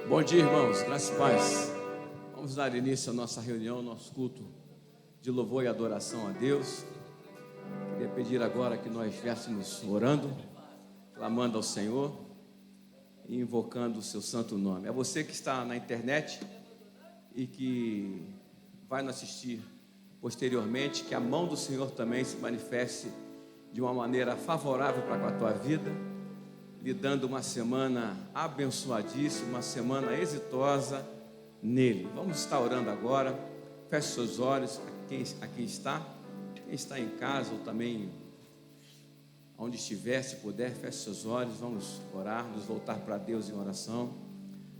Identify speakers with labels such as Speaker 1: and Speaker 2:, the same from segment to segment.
Speaker 1: Bom dia, irmãos, graças e paz. Vamos dar início à nossa reunião, nosso culto de louvor e adoração a Deus. Queria pedir agora que nós estivéssemos orando, clamando ao Senhor e invocando o seu santo nome. É você que está na internet e que vai nos assistir posteriormente, que a mão do Senhor também se manifeste de uma maneira favorável para com a tua vida, lhe dando uma semana abençoadíssima, uma semana exitosa nele. Vamos estar orando agora. Feche seus olhos, quem está em casa ou também onde estiver, se puder, feche seus olhos. Vamos orar, nos voltar para Deus em oração,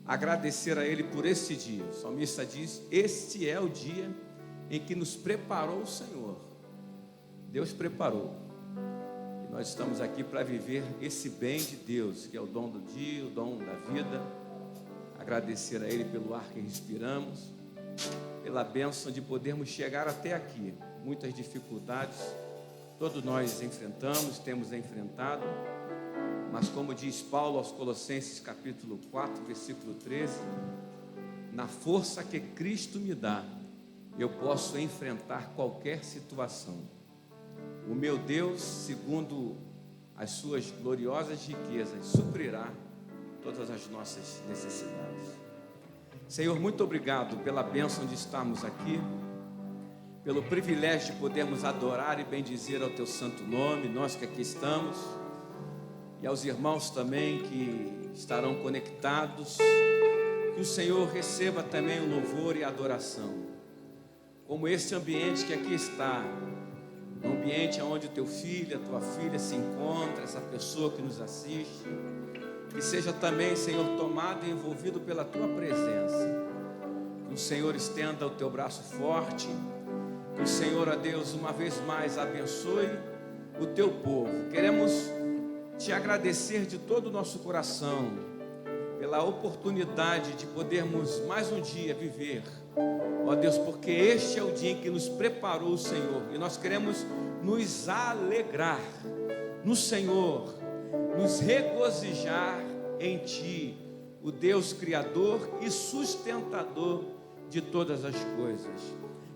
Speaker 1: agradecer a Ele por este dia. O salmista diz: este é o dia em que nos preparou o Senhor. Deus preparou. Nós estamos aqui para viver esse bem de Deus, que é o dom do dia, o dom da vida. Agradecer a Ele pelo ar que respiramos, pela bênção de podermos chegar até aqui. Muitas dificuldades todos nós enfrentamos, temos enfrentado, mas como diz Paulo aos Colossenses capítulo 4, versículo 13, na força que Cristo me dá, eu posso enfrentar qualquer situação. O meu Deus, segundo as suas gloriosas riquezas, suprirá todas as nossas necessidades. Senhor, muito obrigado pela bênção de estarmos aqui, pelo privilégio de podermos adorar e bendizer ao teu santo nome, nós que aqui estamos, e aos irmãos também que estarão conectados, que o Senhor receba também o louvor e a adoração, como este ambiente que aqui está, um ambiente onde o teu filho, a tua filha se encontra, essa pessoa que nos assiste, que seja também, Senhor, tomado e envolvido pela tua presença, que o Senhor estenda o teu braço forte, que o Senhor, ó Deus, uma vez mais abençoe o teu povo. Queremos te agradecer de todo o nosso coração pela oportunidade de podermos mais um dia viver, ó Deus, porque este é o dia em que nos preparou o Senhor, e nós queremos nos alegrar no Senhor, nos regozijar em Ti, o Deus Criador e sustentador de todas as coisas.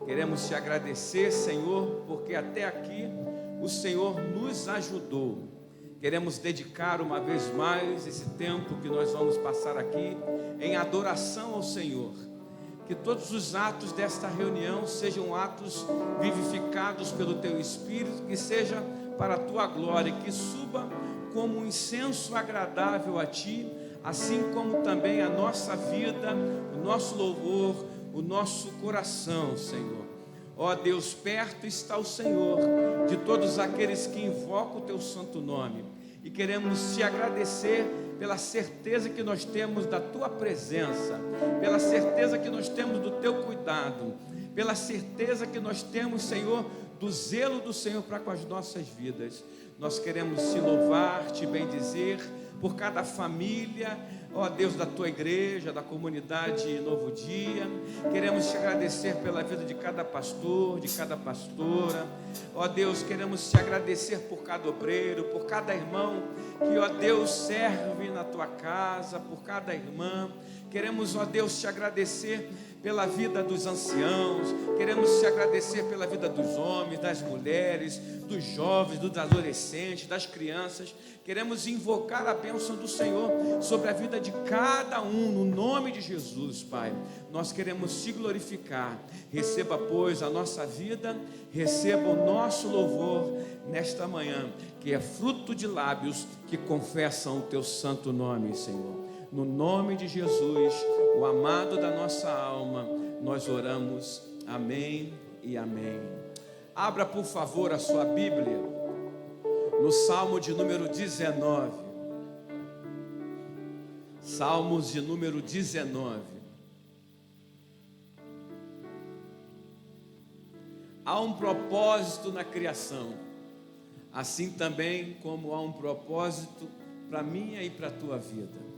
Speaker 1: Queremos te agradecer, Senhor, porque até aqui o Senhor nos ajudou. Queremos dedicar uma vez mais esse tempo que nós vamos passar aqui em adoração ao Senhor. Que todos os atos desta reunião sejam atos vivificados pelo Teu Espírito, que seja para a Tua glória, que suba como um incenso agradável a Ti, assim como também a nossa vida, o nosso louvor, o nosso coração, Senhor. Ó Deus, perto está o Senhor de todos aqueles que invocam o Teu santo nome, e queremos te agradecer pela certeza que nós temos da Tua presença, pela certeza que nós temos do Teu cuidado, pela certeza que nós temos, Senhor, do zelo do Senhor para com as nossas vidas. Nós queremos te louvar, te bendizer por cada família, ó Deus, da Tua igreja, da comunidade Novo Dia. Queremos te agradecer pela vida de cada pastor, de cada pastora. Ó Deus, queremos te agradecer por cada obreiro, por cada irmão que, ó Deus, serve na Tua casa, por cada irmã. Queremos, ó Deus, te agradecer pela vida dos anciãos, queremos te agradecer pela vida dos homens, das mulheres, dos jovens, dos adolescentes, das crianças. Queremos invocar a bênção do Senhor sobre a vida de cada um, no nome de Jesus, Pai. Nós queremos te glorificar. Receba, pois, a nossa vida, receba o nosso louvor nesta manhã, que é fruto de lábios que confessam o teu santo nome, Senhor. No nome de Jesus, o amado da nossa alma, nós oramos. Amém e amém. Abra, por favor, a sua Bíblia no Salmo de número 19. Salmos de número 19. Há um propósito na criação, assim também como há um propósito para a minha e para a tua vida.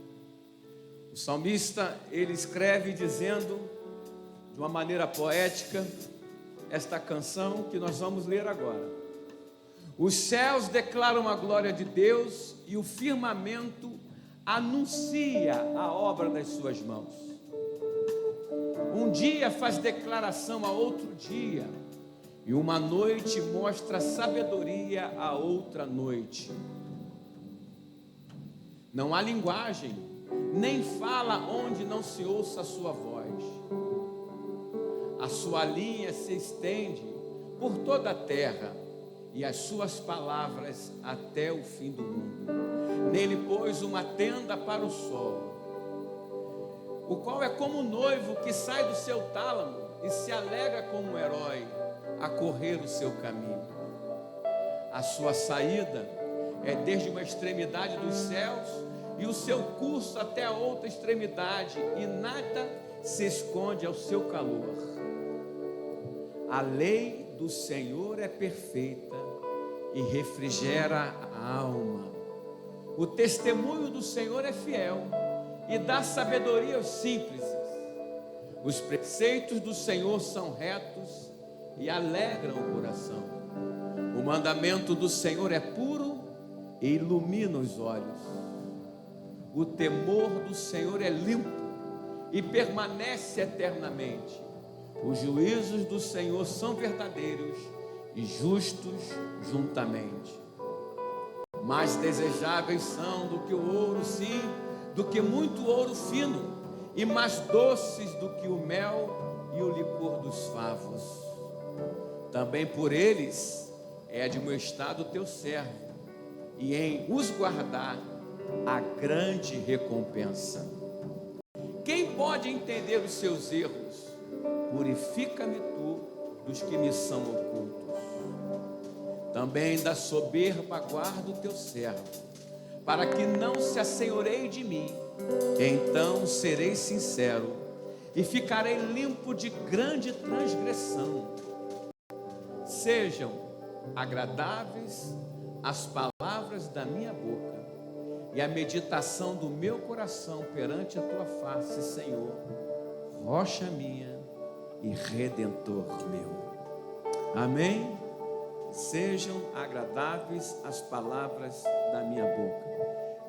Speaker 1: O salmista, ele escreve dizendo, de uma maneira poética, esta canção que nós vamos ler agora. Os céus declaram a glória de Deus e o firmamento anuncia a obra das suas mãos. Um dia faz declaração a outro dia, e uma noite mostra sabedoria a outra noite. Não há linguagem, nem fala onde não se ouça a sua voz. A sua linha se estende por toda a terra, e as suas palavras até o fim do mundo. Nele pôs uma tenda para o sol, o qual é como um noivo que sai do seu tálamo e se alegra como um herói a correr o seu caminho. A sua saída é desde uma extremidade dos céus e o seu curso até a outra extremidade, e nada se esconde ao seu calor. A lei do Senhor é perfeita e refrigera a alma. O testemunho do Senhor é fiel e dá sabedoria aos simples. Os preceitos do Senhor são retos e alegram o coração. O mandamento do Senhor é puro e ilumina os olhos. O temor do Senhor é limpo e permanece eternamente. Os juízos do Senhor são verdadeiros e justos juntamente. Mais desejáveis são do que o ouro, sim, do que muito ouro fino, e mais doces do que o mel e o licor dos favos. Também por eles é admoestado o teu servo, e em os guardar a grande recompensa. Quem pode entender os seus erros? Purifica-me tu dos que me são ocultos. Também da soberba guarda o teu servo, para que não se assenhoreie de mim. Então serei sincero e ficarei limpo de grande transgressão. Sejam agradáveis as palavras da minha boca e a meditação do meu coração perante a tua face, Senhor, rocha minha e redentor meu. Amém? Sejam agradáveis as palavras da minha boca.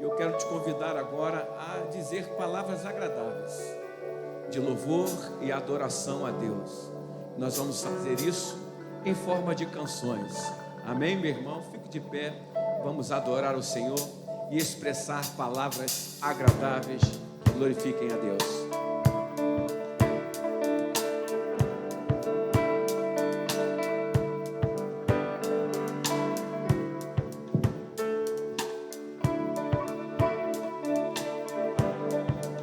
Speaker 1: Eu quero te convidar agora a dizer palavras agradáveis, de louvor e adoração a Deus. Nós vamos fazer isso em forma de canções. Amém, meu irmão? Fique de pé, vamos adorar o Senhor e expressar palavras agradáveis que glorifiquem a Deus.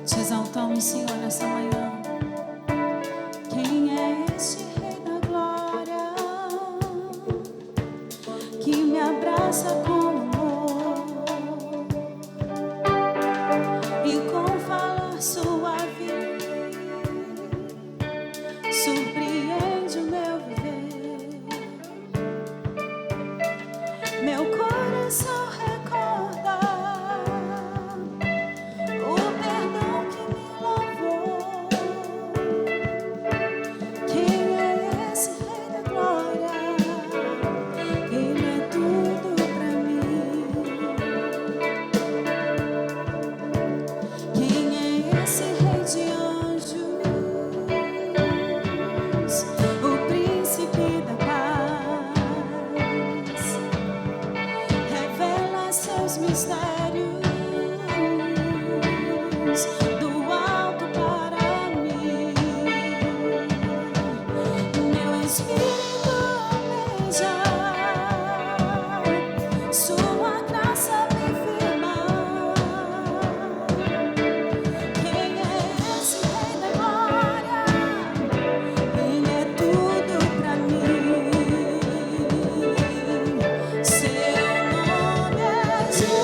Speaker 2: Te exaltamos, Senhor, nessa manhã. Quem é este Rei da Glória que me abraça com amor e com falar suave surpreende o meu viver? Meu coração recorda o perdão que me lavou. Quem é esse Rei da Glória? Ele é tudo pra mim. Quem é esse Rei de anjos? O príncipe da paz. Revela seus mistérios do alto para mim. Meu espírito almeja sua graça me firmar. Quem é esse Rei da Glória? Ele é tudo pra mim. Seu nome é Jesus.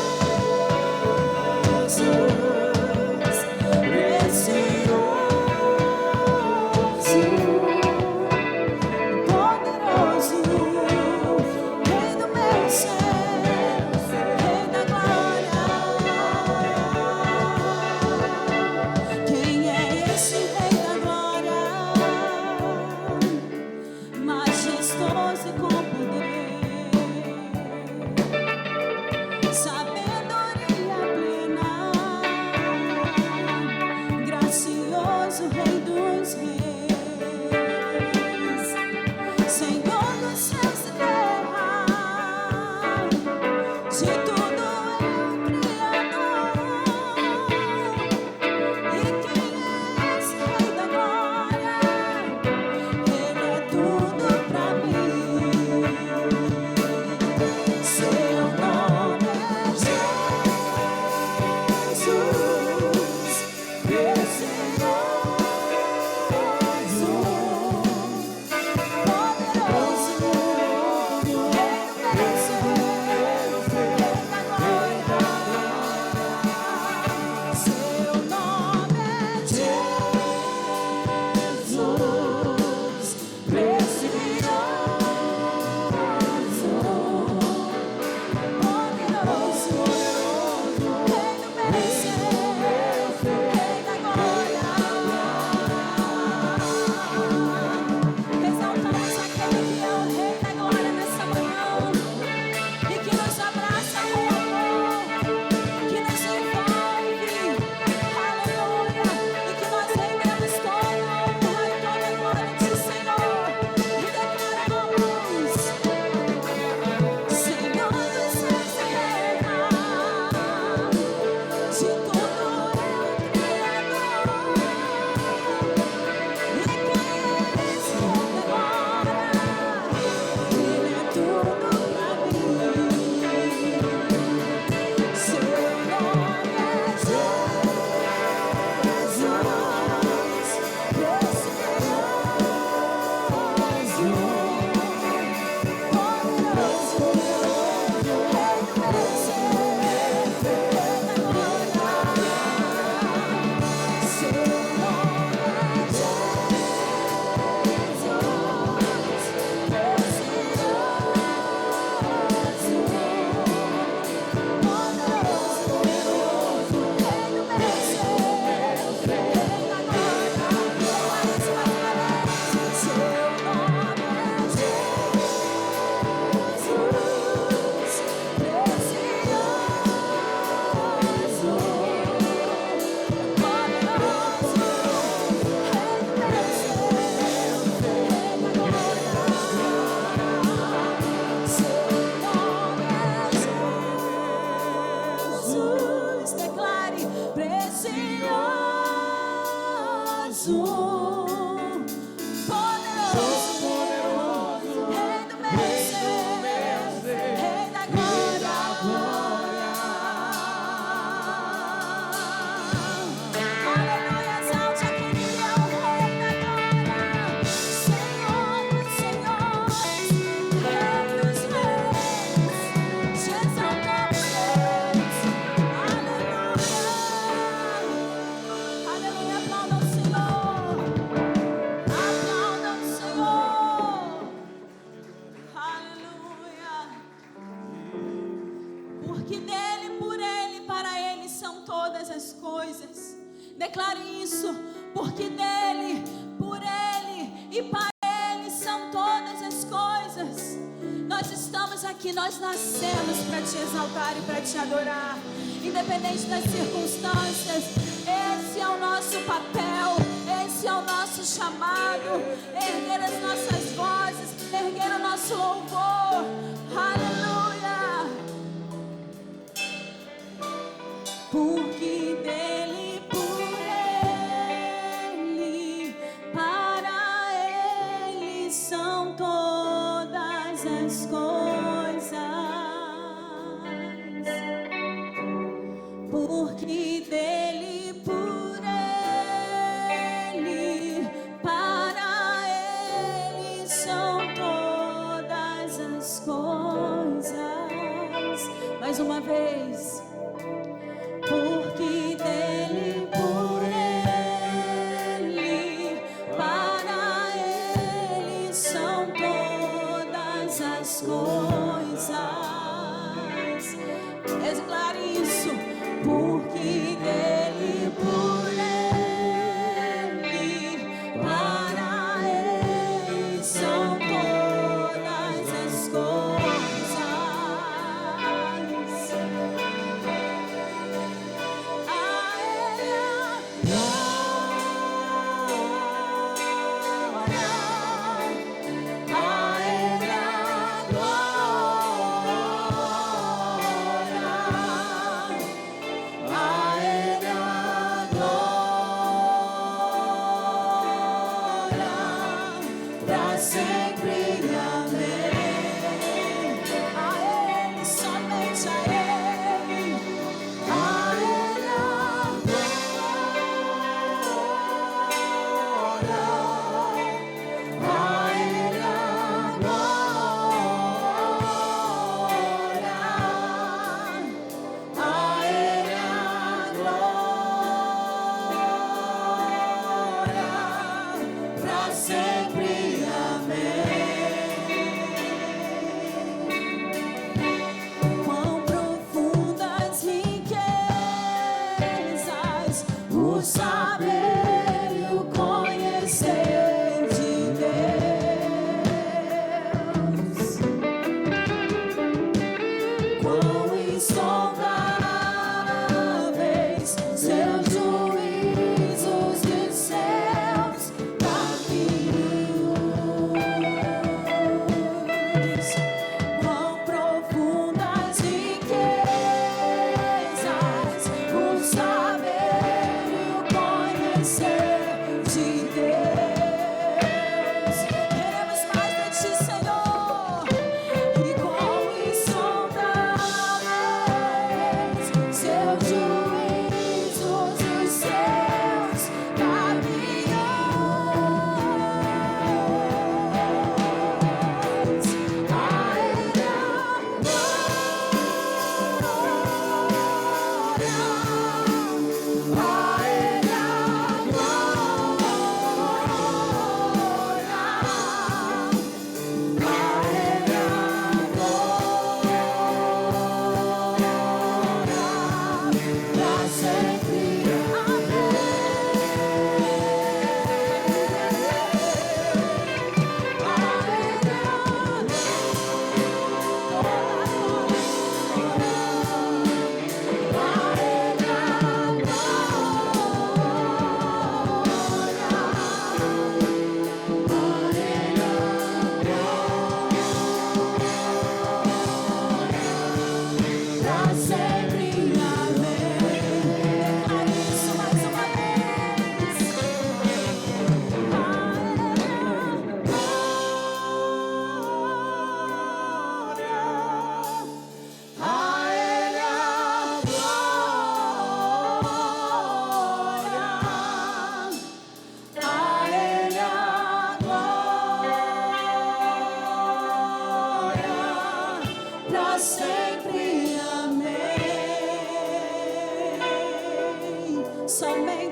Speaker 2: poderoso, Rei do vencer, Rei da glória. Aleluia, exalte aquele que é o Rei da glória, Senhor dos senhores, Rei dos reis, te exaltamos, Deus. Aleluia, aleluia, aplauda o Senhor, aplauda o Senhor, aleluia. Porque dele, por ele, para ele são todas as coisas. Declare isso. Porque dele, por ele e para ele são todas as coisas. Nós estamos aqui, nós nascemos para te exaltar e para te adorar, independente das circunstâncias. Esse é o nosso papel, esse é o nosso chamado. Erguer as nossas vozes, erguer o nosso louvor. Aleluia. Porque dele, por ele, para ele são todas as coisas. Porque dele, por ele, para ele são todas as coisas. Mais uma vez. Porque dele, por ele, para ele são todas as coisas. Declare isso. Porque dele, por ele, para ele são todas as coisas.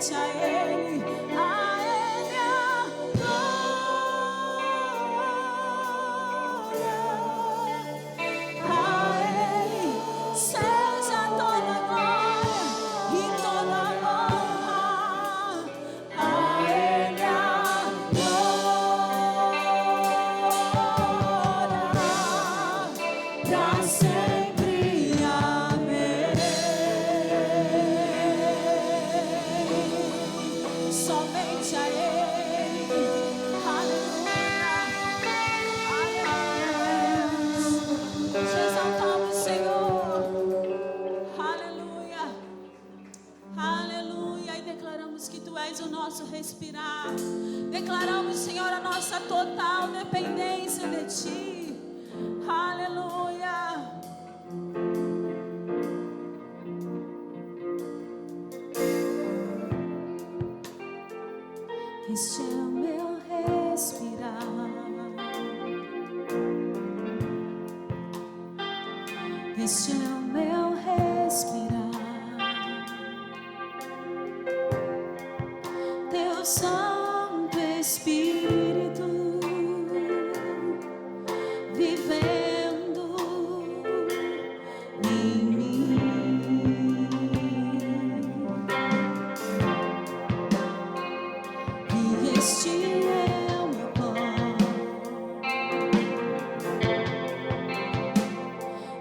Speaker 2: somente a Ele a Ele seja toda a glória e toda a honra. A Ele a glória pra sempre. Amém. Somente a Ele. Aleluia. Aleluia. Te exaltamos, Senhor. Aleluia. Aleluia. E declaramos que Tu és o nosso respirar. Declaramos, Senhor, a nossa total dependência de Ti. Aleluia. Este é o meu respirar. Este é o meu respirar. Teu Santo Espírito vivendo em mim. E este é o meu pão.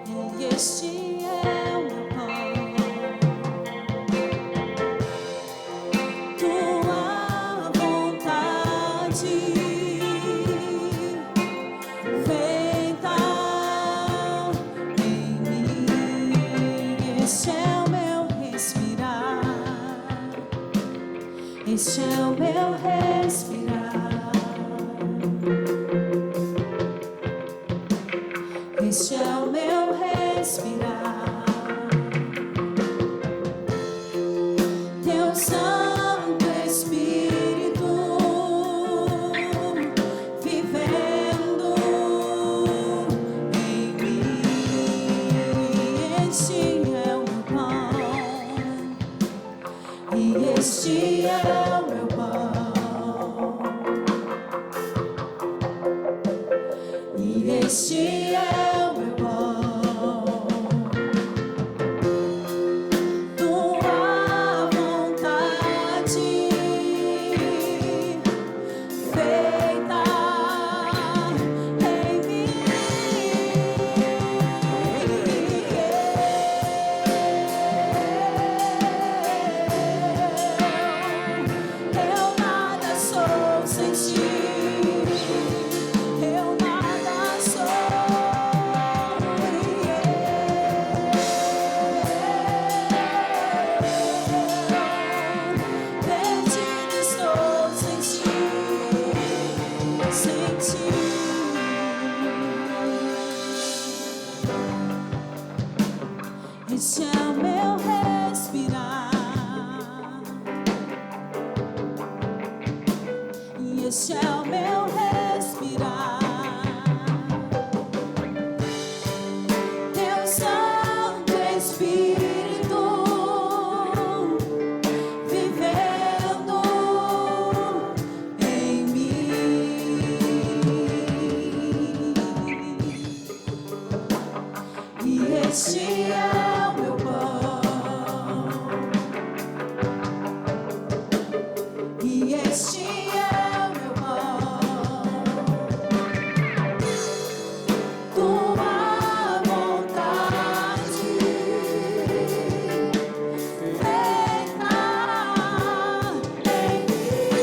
Speaker 2: E este é o meu pão. Tua vontade feita em mim. Este é o meu respirar. Este é o meu respirar. Este é o meu respirar. Teu Santo Espírito vivendo em mim. Este é o meu pão. E este é o meu pão. E este é o meu pão. Tua vontade feita em mim. Eu nada sou sem Ti. Eu nada sou. Perdido estou sem Ti. Sem Ti. Este é o meu respirar. E este é o meu respirar. Teu Santo Espírito vivendo em mim. E este é o meu pão. E este é o meu pão. Tua vontade feita em mim.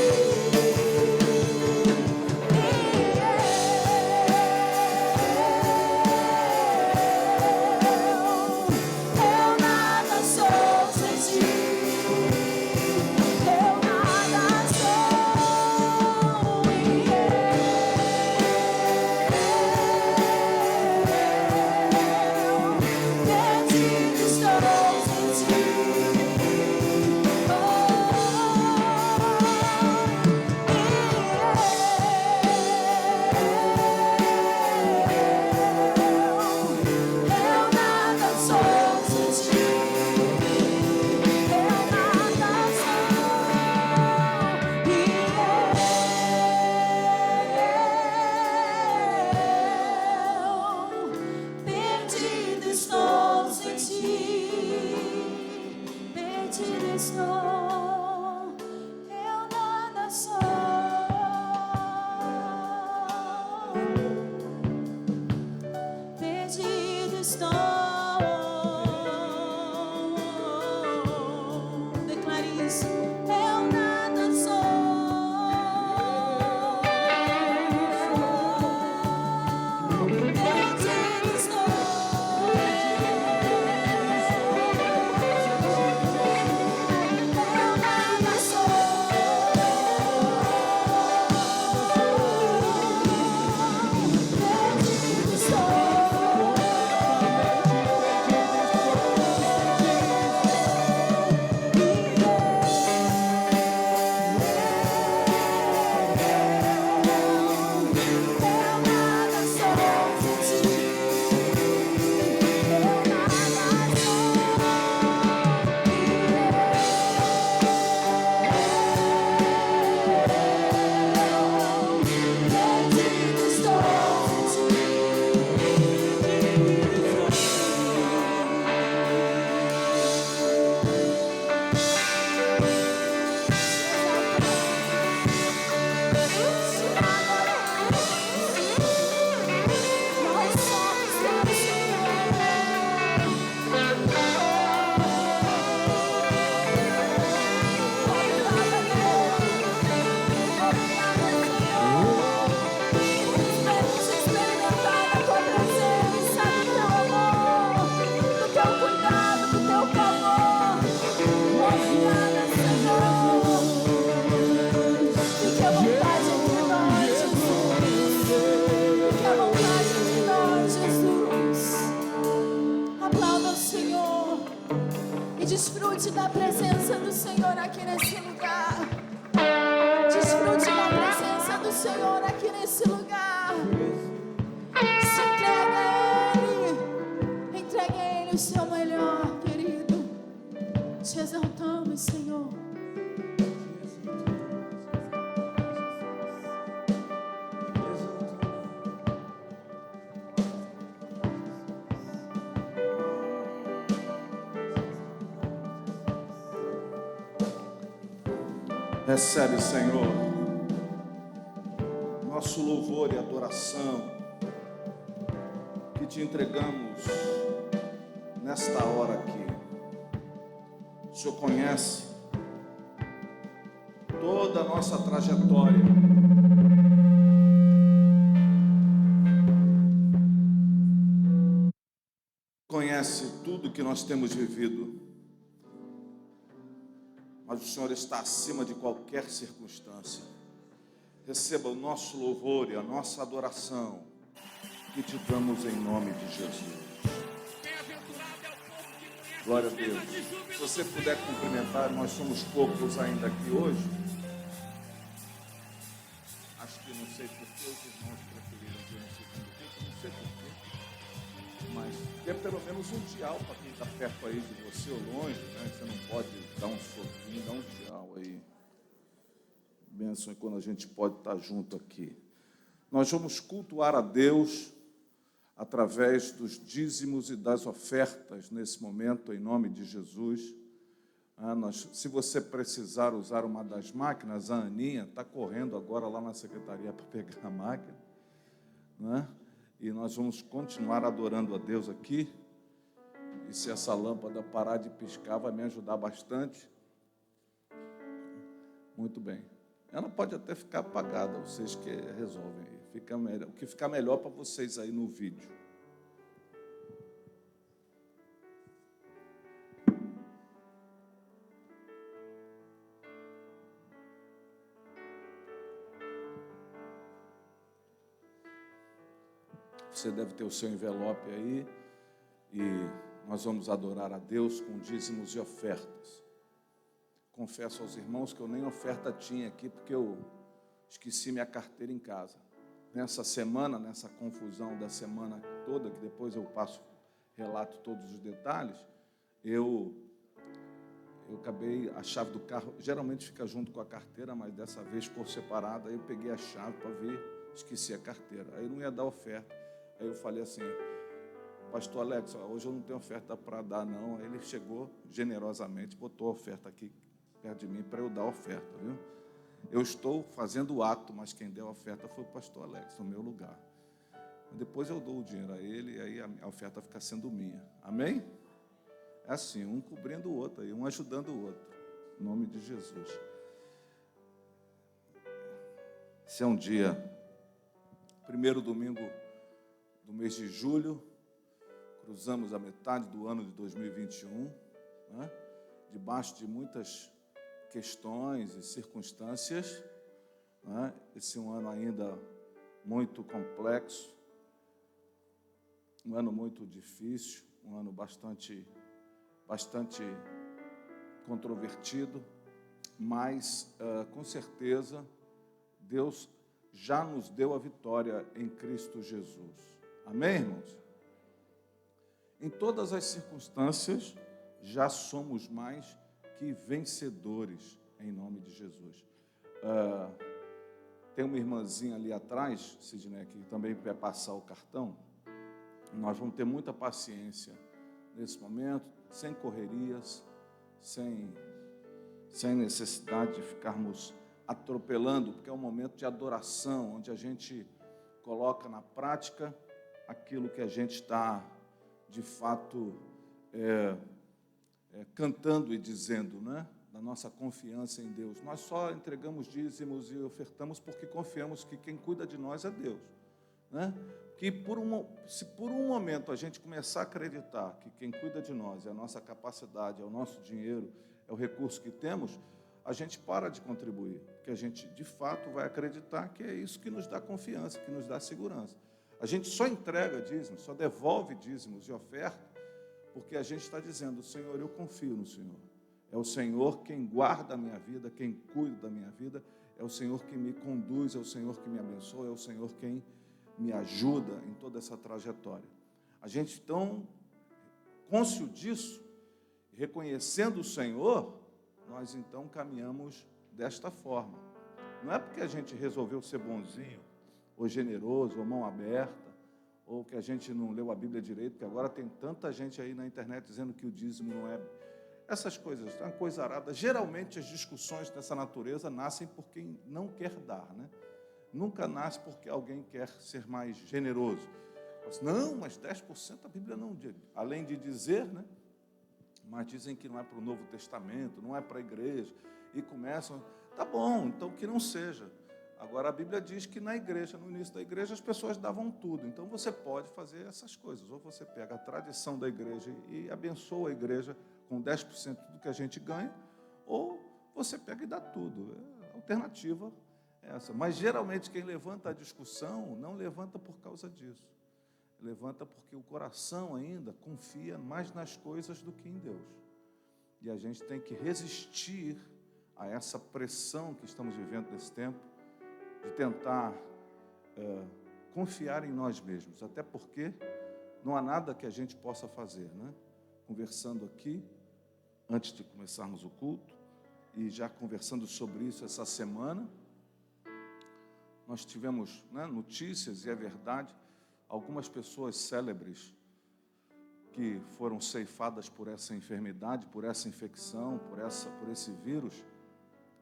Speaker 3: Recebe, Senhor, nosso louvor e adoração que te entregamos nesta hora aqui. O Senhor conhece toda a nossa trajetória. Conhece tudo que nós temos vivido. Mas o Senhor está acima de qualquer circunstância. Receba o nosso louvor e a nossa adoração que te damos em nome de Jesus. Glória a Deus. Se você puder cumprimentar, nós somos poucos ainda aqui hoje. Acho que não sei por que os irmãos preferiram vir no segundo culto, não sei por quê. Mas dê pelo menos um tchau para quem está perto aí de você ou longe, né? Você não pode dar um soquinho, dá um tchau aí. Bênção é quando a gente pode estar junto aqui. Nós vamos cultuar a Deus através dos dízimos e das ofertas nesse momento, em nome de Jesus. Se você precisar usar uma das máquinas, a Aninha está correndo agora lá na secretaria para pegar a máquina, né? E nós vamos continuar adorando a Deus aqui. E se essa lâmpada parar de piscar, vai me ajudar bastante. Muito bem. Ela pode até ficar apagada, vocês que resolvem aí. Fica melhor, o que ficar melhor para vocês aí no vídeo. Você deve ter o seu envelope aí, e nós vamos adorar a Deus com dízimos e ofertas. Confesso aos irmãos que eu nem oferta tinha aqui, porque eu esqueci minha carteira em casa. Nessa semana, nessa confusão da semana toda, que depois eu relato todos os detalhes, eu acabei, a chave do carro, geralmente fica junto com a carteira, mas dessa vez ficou separada, aí eu peguei a chave para ver, esqueci a carteira, aí não ia dar oferta. Aí eu falei assim, pastor Alex, hoje eu não tenho oferta para dar não. Aí ele chegou generosamente, botou a oferta aqui perto de mim para eu dar a oferta, viu? Eu estou fazendo o ato, mas quem deu a oferta foi o pastor Alex, no meu lugar. Depois eu dou o dinheiro a ele e aí a oferta fica sendo minha. Amém? É assim, um cobrindo o outro, aí, um ajudando o outro. Em nome de Jesus. Esse é um dia, primeiro domingo do mês de julho, cruzamos a metade do ano de 2021, né? Debaixo de muitas questões e circunstâncias, né? Esse é um ano ainda muito complexo, um ano muito difícil, um ano bastante controvertido, mas com certeza Deus já nos deu a vitória em Cristo Jesus. Amém, irmãos? Em todas as circunstâncias, já somos mais que vencedores, em nome de Jesus. Tem uma irmãzinha ali atrás, Sidney, que também vai passar o cartão. Nós vamos ter muita paciência nesse momento, sem correrias, sem necessidade de ficarmos atropelando, porque é um momento de adoração, onde a gente coloca na prática aquilo que a gente está, de fato, cantando e dizendo, né? Da nossa confiança em Deus. Nós só entregamos dízimos e ofertamos porque confiamos que quem cuida de nós é Deus, né? Que se por um momento a gente começar a acreditar que quem cuida de nós é a nossa capacidade, é o nosso dinheiro, é o recurso que temos, a gente para de contribuir, porque a gente, de fato, vai acreditar que é isso que nos dá confiança, que nos dá segurança. A gente só entrega dízimos, só devolve dízimos e oferta, porque a gente está dizendo, Senhor, eu confio no Senhor. É o Senhor quem guarda a minha vida, quem cuida da minha vida, é o Senhor quem me conduz, é o Senhor que me abençoa, é o Senhor quem me ajuda em toda essa trajetória. A gente, então, cônscio disso, reconhecendo o Senhor, nós então caminhamos desta forma. Não é porque a gente resolveu ser bonzinho, ou generoso, ou mão aberta, ou que a gente não leu a Bíblia direito, porque agora tem tanta gente aí na internet dizendo que o dízimo não é... Essas coisas, uma coisa arada. Geralmente as discussões dessa natureza nascem por quem não quer dar, né? Nunca nasce porque alguém quer ser mais generoso. Não, mas 10% a Bíblia não diz. Além de dizer, né? Mas dizem que não é para o Novo Testamento, não é para a igreja. E começam, tá bom, então que não seja. Agora a Bíblia diz que na igreja, no início da igreja, as pessoas davam tudo. Então você pode fazer essas coisas. Ou você pega a tradição da igreja e abençoa a igreja com 10% do que a gente ganha, ou você pega e dá tudo. A alternativa é essa. Mas geralmente quem levanta a discussão não levanta por causa disso. Levanta porque o coração ainda confia mais nas coisas do que em Deus. E a gente tem que resistir a essa pressão que estamos vivendo nesse tempo, de tentar confiar em nós mesmos. Até porque não há nada que a gente possa fazer, né? Conversando aqui, antes de começarmos o culto, e já conversando sobre isso essa semana, nós tivemos, né, notícias, e é verdade, algumas pessoas célebres que foram ceifadas por essa enfermidade, por essa infecção, por esse vírus,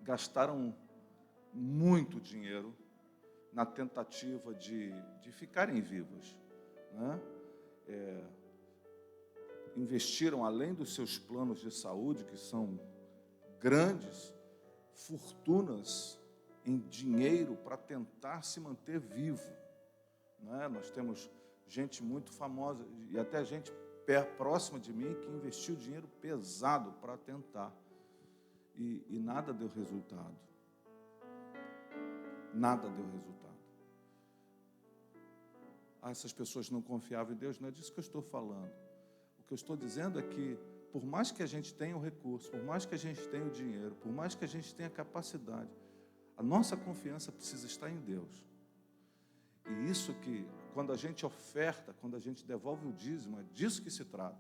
Speaker 3: gastaram muito dinheiro na tentativa de ficarem vivas, né? Investiram, além dos seus planos de saúde, que são grandes, fortunas em dinheiro para tentar se manter vivo, né? Nós temos gente muito famosa e até gente próxima de mim que investiu dinheiro pesado para tentar e nada deu resultado. Nada deu resultado. Essas pessoas não confiavam em Deus, não é disso que eu estou falando. O que eu estou dizendo é que, por mais que a gente tenha o recurso, por mais que a gente tenha o dinheiro, por mais que a gente tenha a capacidade, a nossa confiança precisa estar em Deus. E isso que, quando a gente oferta, quando a gente devolve o dízimo, é disso que se trata,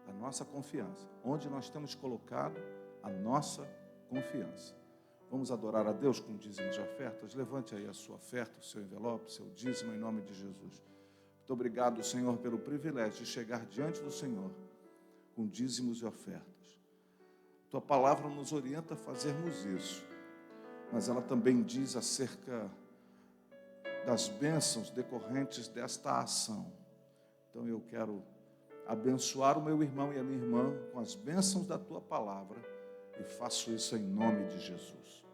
Speaker 3: da nossa confiança. Onde nós temos colocado a nossa confiança. Vamos adorar a Deus com dízimo de ofertas? Levante aí a sua oferta, o seu envelope, o seu dízimo, em nome de Jesus. Muito obrigado, Senhor, pelo privilégio de chegar diante do Senhor com dízimos e ofertas. Tua palavra nos orienta a fazermos isso, mas ela também diz acerca das bênçãos decorrentes desta ação. Então eu quero abençoar o meu irmão e a minha irmã com as bênçãos da tua palavra e faço isso em nome de Jesus.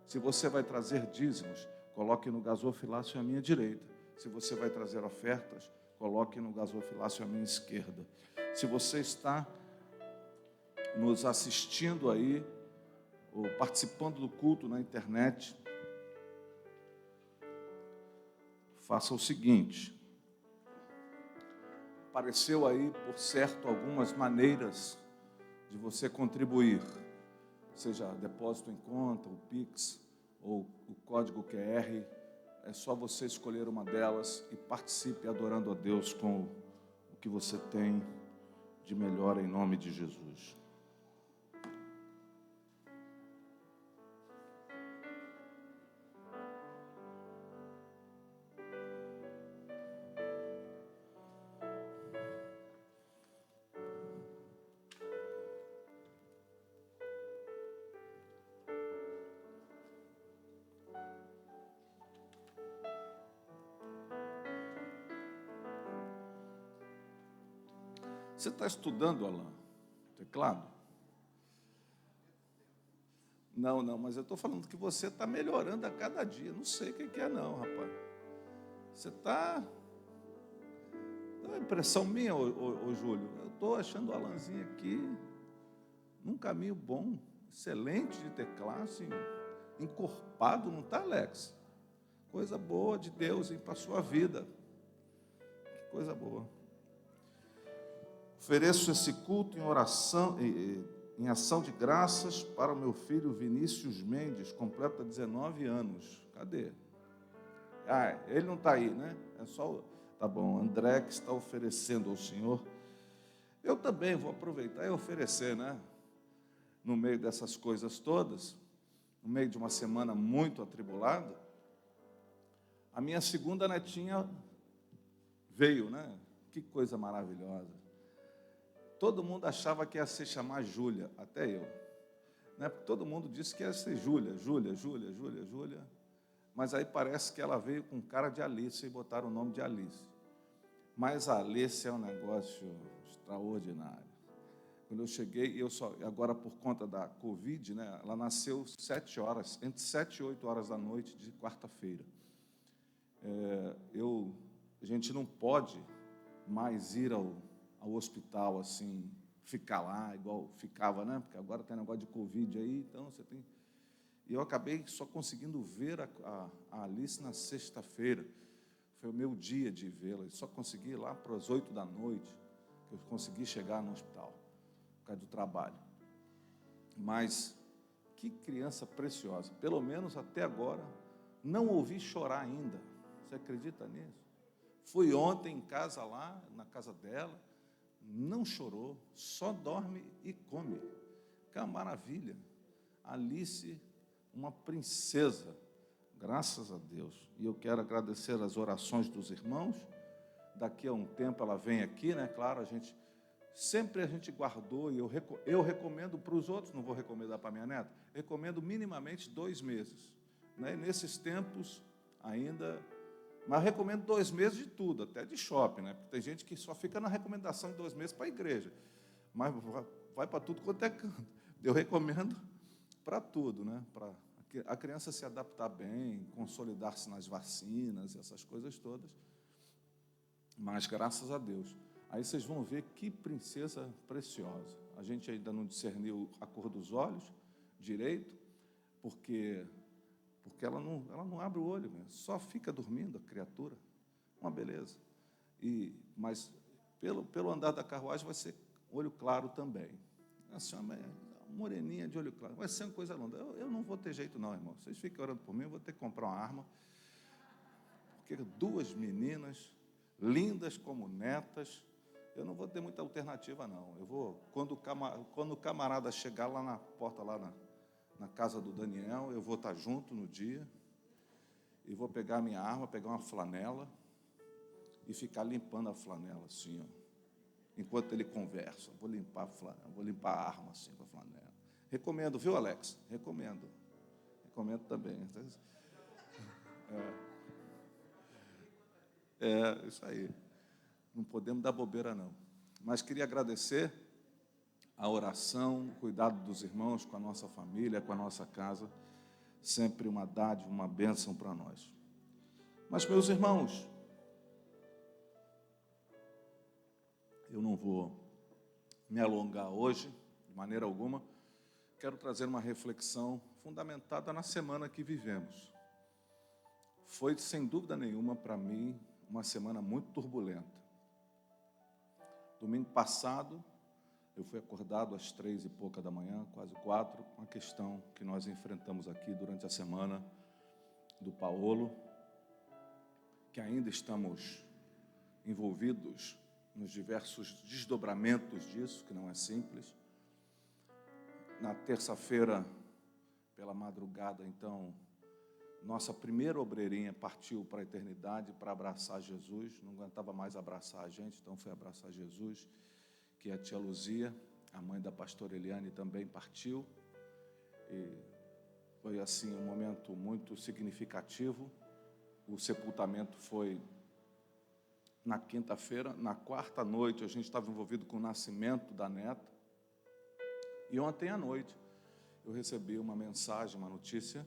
Speaker 3: Se você vai trazer dízimos, coloque no gasofilácio à minha direita. Se você vai trazer ofertas, coloque no gasofilácio à minha esquerda. Se você está nos assistindo aí, ou participando do culto na internet, faça o seguinte. Apareceu aí, por certo, algumas maneiras de você contribuir, seja depósito em conta, o Pix, ou o código QR. É só você escolher uma delas e participe adorando a Deus com o que você tem de melhor em nome de Jesus. Você está estudando, Alain, teclado? Não, mas eu estou falando que você está melhorando a cada dia. Não sei o que é não, rapaz. Você está... É uma impressão minha, ô Júlio. Eu estou achando o Alanzinho aqui num caminho bom, excelente de teclado, assim, encorpado, não está, Alex? Coisa boa de Deus, hein, para a sua vida. Que coisa boa. Ofereço esse culto em oração, em ação de graças para o meu filho Vinícius Mendes, completa 19 anos. Cadê? Ah, ele não está aí, né? É só... Tá bom, André que está oferecendo ao Senhor. Eu também vou aproveitar e oferecer, né? No meio dessas coisas todas, no meio de uma semana muito atribulada, a minha segunda netinha veio, né? Que coisa maravilhosa. Todo mundo achava que ia se chamar Júlia, até eu. Né? Porque todo mundo disse que ia ser Júlia. Mas aí parece que ela veio com cara de Alice e botaram o nome de Alice. Mas a Alice é um negócio extraordinário. Quando eu cheguei, agora por conta da Covid, né, ela nasceu 7 horas, entre 7 e 8 horas da noite de quarta-feira. A gente não pode mais ir ao hospital assim, ficar lá igual ficava, né? Porque agora tem negócio de Covid aí, então você tem. E eu acabei só conseguindo ver a Alice na sexta-feira. Foi o meu dia de vê-la. Só consegui ir lá para as 8 da noite que eu consegui chegar no hospital, por causa do trabalho. Mas que criança preciosa. Pelo menos até agora, não ouvi chorar ainda. Você acredita nisso? Fui ontem em casa lá, na casa dela, não chorou, só dorme e come. Que é uma maravilha. Alice, uma princesa, graças a Deus. E eu quero agradecer as orações dos irmãos. Daqui a um tempo ela vem aqui, né? Claro, a gente guardou, e eu recomendo para os outros, não vou recomendar para minha neta, recomendo minimamente 2 meses. Né? E nesses tempos ainda... Mas eu recomendo 2 meses de tudo, até de shopping, né? Porque tem gente que só fica na recomendação de 2 meses para a igreja. Mas vai para tudo quanto é canto. Eu recomendo para tudo, né? Para a criança se adaptar bem, consolidar-se nas vacinas, essas coisas todas. Mas, graças a Deus. Aí vocês vão ver que princesa preciosa. A gente ainda não discerniu a cor dos olhos direito, porque ela não abre o olho mesmo, só fica dormindo a criatura. Uma beleza. Mas pelo andar da carruagem vai ser olho claro também. A senhora é moreninha de olho claro. Vai ser uma coisa linda. Eu não vou ter jeito não, irmão. Vocês ficam orando por mim, eu vou ter que comprar uma arma. Porque 2 meninas, lindas como netas, eu não vou ter muita alternativa, não. Eu vou, quando o camarada chegar lá na porta, lá na casa do Daniel, eu vou estar junto no dia, e vou pegar a minha arma, pegar uma flanela, e ficar limpando a flanela, assim, ó, enquanto ele conversa. Vou limpar a flanela, vou limpar a arma, assim, com a flanela. Recomendo, viu, Alex? Recomendo também. Isso aí. Não podemos dar bobeira, não. Mas queria agradecer a oração, o cuidado dos irmãos com a nossa família, com a nossa casa, sempre uma dádiva, uma bênção para nós. Mas, meus irmãos, eu não vou me alongar hoje, de maneira alguma. Quero trazer uma reflexão fundamentada na semana que vivemos. Foi, sem dúvida nenhuma, para mim, uma semana muito turbulenta. Domingo passado, eu fui acordado às 3 e pouca da manhã, quase 4, com a questão que nós enfrentamos aqui durante a semana do Paolo, que ainda estamos envolvidos nos diversos desdobramentos disso, que não é simples. Na terça-feira, pela madrugada, então, nossa primeira obreirinha partiu para a eternidade para abraçar Jesus, não aguentava mais abraçar a gente, então foi abraçar Jesus, que a tia Luzia, a mãe da pastora Eliane, também partiu. E foi assim um momento muito significativo. O sepultamento foi na quinta-feira. Na quarta noite a gente estava envolvido com o nascimento da neta. E ontem à noite eu recebi uma mensagem, uma notícia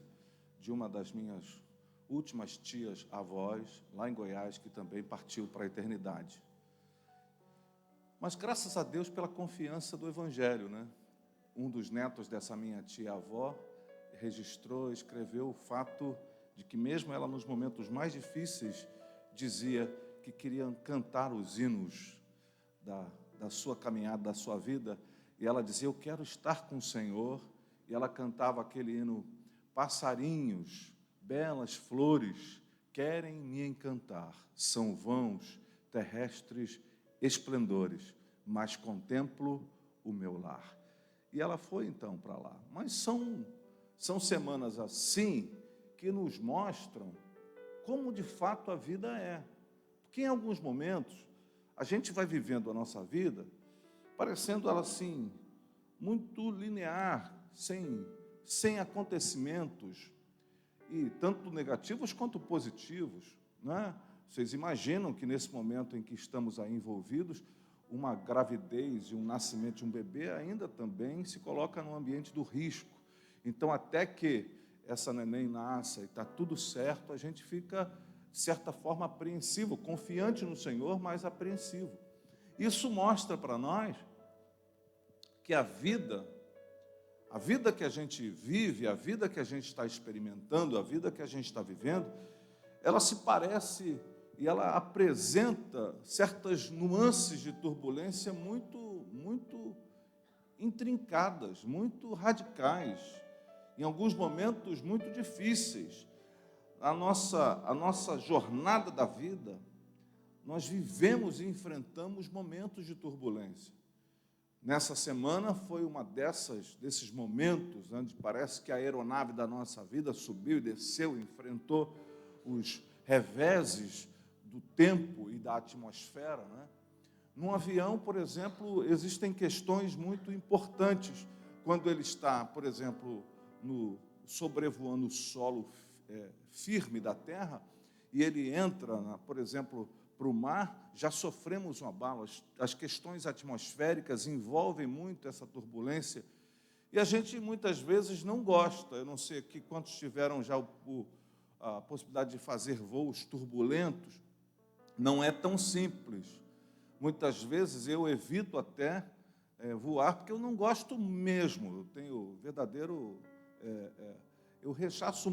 Speaker 3: de uma das minhas últimas tias avós, lá em Goiás, que também partiu para a eternidade. Mas graças a Deus pela confiança do Evangelho, né? Um dos netos dessa minha tia-avó registrou, escreveu o fato de que mesmo ela nos momentos mais difíceis dizia que queria cantar os hinos da sua caminhada, da sua vida, e ela dizia, eu quero estar com o Senhor, e ela cantava aquele hino, passarinhos, belas flores, querem me encantar, são vãos, terrestres esplendores, mas contemplo o meu lar. E ela foi então para lá. Mas são semanas assim que nos mostram como de fato a vida é. Porque em alguns momentos a gente vai vivendo a nossa vida parecendo ela assim, muito linear, sem acontecimentos, e tanto negativos quanto positivos, né? Vocês imaginam que nesse momento em que estamos aí envolvidos, uma gravidez e um nascimento de um bebê ainda também se coloca no ambiente do risco. Então, até que essa neném nasça e está tudo certo, a gente fica, de certa forma, apreensivo, confiante no Senhor, mas apreensivo. Isso mostra para nós que a vida que a gente vive, a vida que a gente está experimentando, a vida que a gente está vivendo, ela se parece e ela apresenta certas nuances de turbulência muito intrincadas, muito radicais, em alguns momentos muito difíceis. A nossa jornada da vida, nós vivemos e enfrentamos momentos de turbulência. Nessa semana foi uma desses momentos onde parece que a aeronave da nossa vida subiu e desceu, enfrentou os reveses do tempo e da atmosfera, né? Num avião, por exemplo, existem questões muito importantes. Quando ele está, por exemplo, sobrevoando o solo firme da terra, e ele entra, por exemplo, para o mar, já sofremos um abalo. As questões atmosféricas envolvem muito essa turbulência, e a gente muitas vezes não gosta. Eu não sei aqui quantos tiveram já a possibilidade de fazer voos turbulentos. Não é tão simples. Muitas vezes eu evito até voar, porque eu não gosto mesmo. Eu tenho verdadeiro... eu rechaço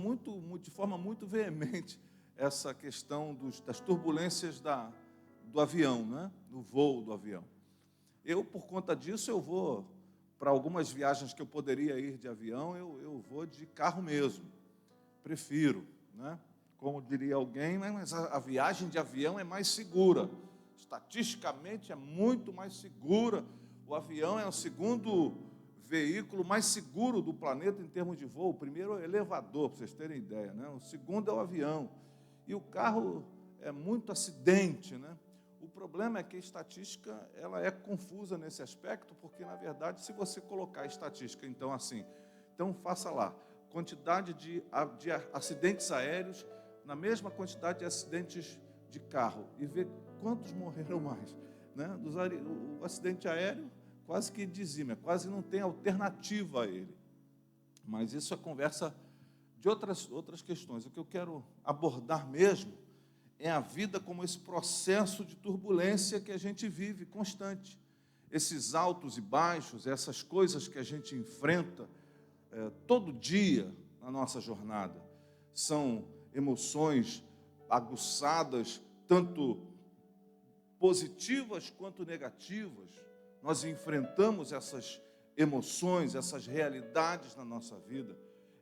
Speaker 3: de forma muito veemente essa questão das turbulências do avião, né? Do voo do avião. Eu, por conta disso, eu vou para algumas viagens que eu poderia ir de avião, eu vou de carro mesmo. Prefiro, né? Como diria alguém, mas a viagem de avião é mais segura. Estatisticamente é muito mais segura. O avião é o segundo veículo mais seguro do planeta em termos de voo. O primeiro é o elevador, para vocês terem ideia, né? O segundo é o avião. E o carro é muito acidente, né? O problema é que a estatística ela é confusa nesse aspecto, porque, na verdade, se você colocar a estatística, então faça lá, quantidade de acidentes aéreos na mesma quantidade de acidentes de carro e ver quantos morreram mais, né? O acidente aéreo quase que dizima, quase não tem alternativa a ele. Mas isso é conversa de outras questões. O que eu quero abordar mesmo é a vida como esse processo de turbulência que a gente vive constante. Esses altos e baixos, essas coisas que a gente enfrenta todo dia na nossa jornada. São emoções aguçadas, tanto positivas quanto negativas. Nós enfrentamos essas emoções, essas realidades na nossa vida.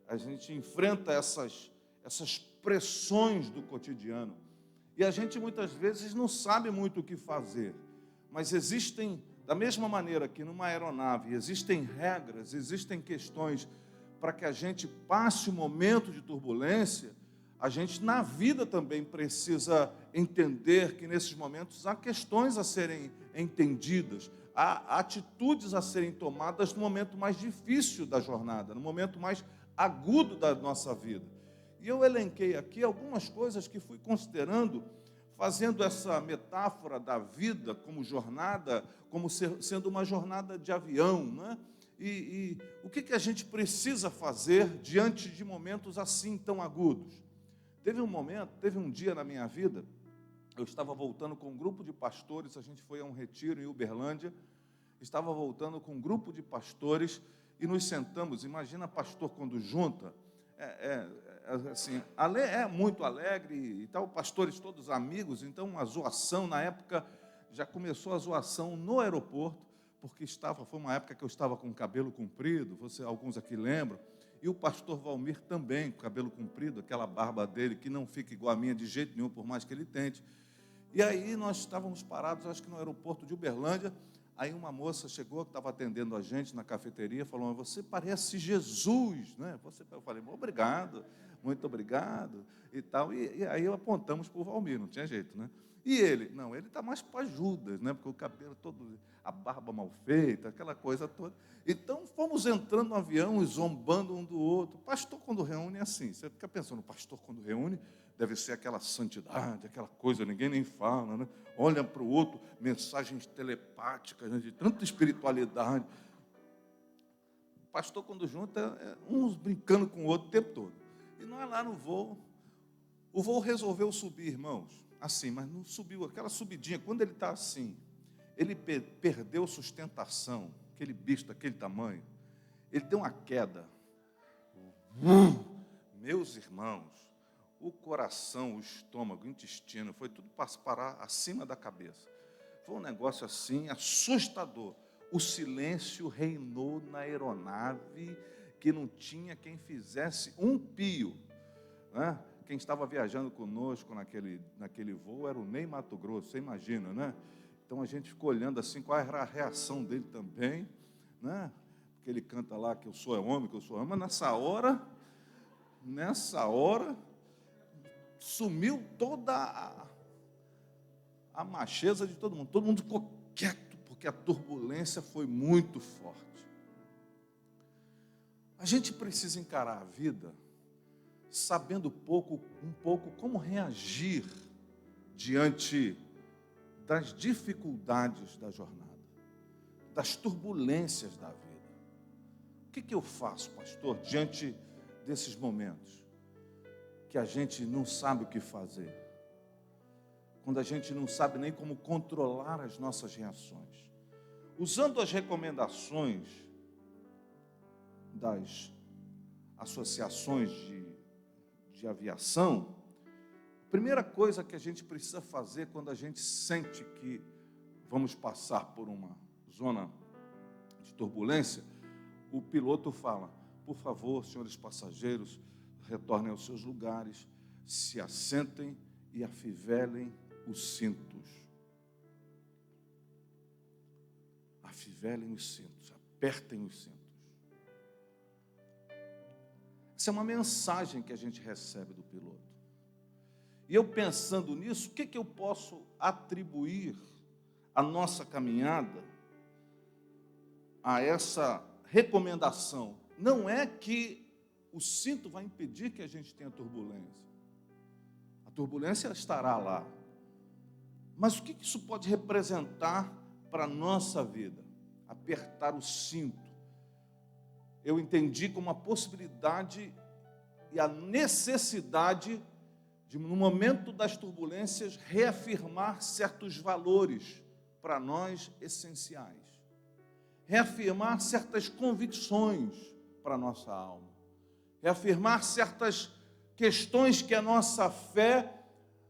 Speaker 3: A gente enfrenta essas pressões do cotidiano. E a gente muitas vezes não sabe muito o que fazer. Mas existem, da mesma maneira que numa aeronave, existem regras, existem questões para que a gente passe um momento de turbulência, a gente na vida também precisa entender que nesses momentos há questões a serem entendidas, há atitudes a serem tomadas no momento mais difícil da jornada, no momento mais agudo da nossa vida. E eu elenquei aqui algumas coisas que fui considerando, fazendo essa metáfora da vida como jornada, como sendo uma jornada de avião, né? E o que a gente precisa fazer diante de momentos assim tão agudos? Teve um dia na minha vida, eu estava voltando com um grupo de pastores, a gente foi a um retiro em Uberlândia, estava voltando com um grupo de pastores e nos sentamos. Imagina pastor quando junta, assim, é muito alegre e tal, pastores todos amigos, então uma zoação. Na época já começou a zoação no aeroporto, porque foi uma época que eu estava com o cabelo comprido, alguns aqui lembram, e o pastor Valmir também, com o cabelo comprido, aquela barba dele, que não fica igual a minha de jeito nenhum, por mais que ele tente. E aí nós estávamos parados, acho que no aeroporto de Uberlândia. Aí uma moça chegou, que estava atendendo a gente na cafeteria, falou: você parece Jesus, né? Eu falei: obrigado, muito obrigado, e tal. E aí apontamos para o Valmir, não tinha jeito, né? E ele? Não, ele está mais para Judas, né? Porque o cabelo todo, a barba mal feita, aquela coisa toda. Então, fomos entrando no avião e zombando um do outro. Pastor, quando reúne, é assim. Você fica pensando, pastor, quando reúne, deve ser aquela santidade, aquela coisa, ninguém nem fala, né? Olha para o outro, mensagens telepáticas, né? De tanta espiritualidade. Pastor, quando junta, uns brincando com o outro o tempo todo. E nós lá no voo, o voo resolveu subir, irmãos, assim, mas não subiu, aquela subidinha, quando ele está assim, ele perdeu sustentação, aquele bicho daquele tamanho, ele deu uma queda. Meus irmãos, o coração, o estômago, o intestino, foi tudo para parar acima da cabeça. Foi um negócio assim, assustador. O silêncio reinou na aeronave, que não tinha quem fizesse um pio, né? Quem estava viajando conosco naquele voo era o Ney Mato Grosso, você imagina, né? Então a gente ficou olhando assim, qual era a reação dele também, né? Porque ele canta lá que eu sou homem, que eu sou homem, mas nessa hora, sumiu toda a macheza de todo mundo ficou quieto, porque a turbulência foi muito forte. A gente precisa encarar a vida sabendo um pouco como reagir diante das dificuldades da jornada, das turbulências da vida. O que eu faço, pastor, diante desses momentos que a gente não sabe o que fazer, quando a gente não sabe nem como controlar as nossas reações? Usando as recomendações das associações de aviação, a primeira coisa que a gente precisa fazer quando a gente sente que vamos passar por uma zona de turbulência, o piloto fala: por favor, senhores passageiros, retornem aos seus lugares, se assentem e afivelem os cintos. Afivelem os cintos, apertem os cintos. Essa é uma mensagem que a gente recebe do piloto. E eu pensando nisso, o que eu posso atribuir à nossa caminhada a essa recomendação? Não é que o cinto vai impedir que a gente tenha turbulência. A turbulência estará lá. Mas o que isso pode representar para a nossa vida? Apertar o cinto. Eu entendi como a possibilidade e a necessidade de, no momento das turbulências, reafirmar certos valores para nós essenciais. Reafirmar certas convicções para a nossa alma. Reafirmar certas questões que a nossa fé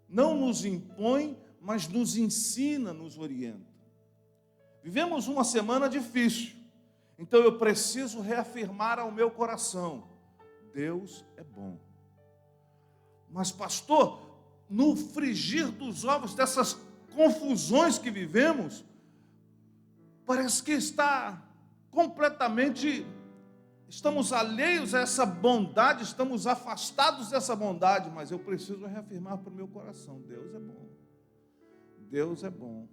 Speaker 3: não nos impõe, mas nos ensina, nos orienta. Vivemos uma semana difícil. Então eu preciso reafirmar ao meu coração: Deus é bom. Mas pastor, no frigir dos ovos dessas confusões que vivemos, parece que estamos alheios a essa bondade, estamos afastados dessa bondade, mas eu preciso reafirmar para o meu coração: Deus é bom. Deus é bom.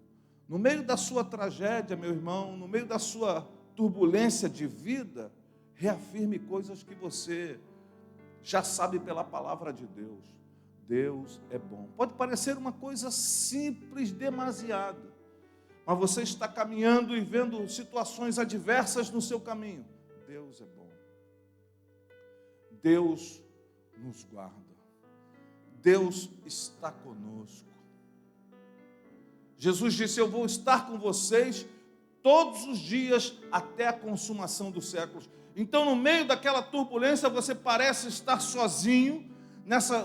Speaker 3: No meio da sua tragédia, meu irmão, no meio da sua turbulência de vida, reafirme coisas que você já sabe pela palavra de Deus. Deus é bom. Pode parecer uma coisa simples demasiado, mas você está caminhando e vendo situações adversas no seu caminho. Deus é bom. Deus nos guarda. Deus está conosco. Jesus disse: eu vou estar com vocês todos os dias até a consumação dos séculos. Então, no meio daquela turbulência, você parece estar sozinho,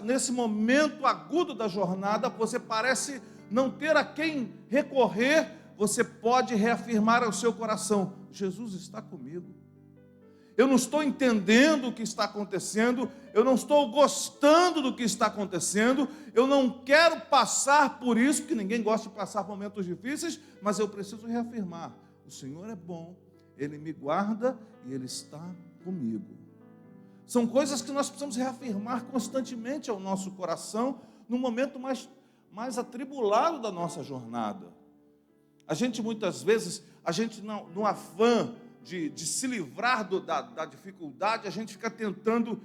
Speaker 3: nesse momento agudo da jornada, você parece não ter a quem recorrer, você pode reafirmar ao seu coração: Jesus está comigo. Eu não estou entendendo o que está acontecendo, eu não estou gostando do que está acontecendo, eu não quero passar por isso, porque ninguém gosta de passar momentos difíceis, mas eu preciso reafirmar: o Senhor é bom, Ele me guarda e Ele está comigo. São coisas que nós precisamos reafirmar constantemente ao nosso coração, no momento mais mais atribulado da nossa jornada. A gente muitas vezes, no afã de se livrar da dificuldade, a gente fica tentando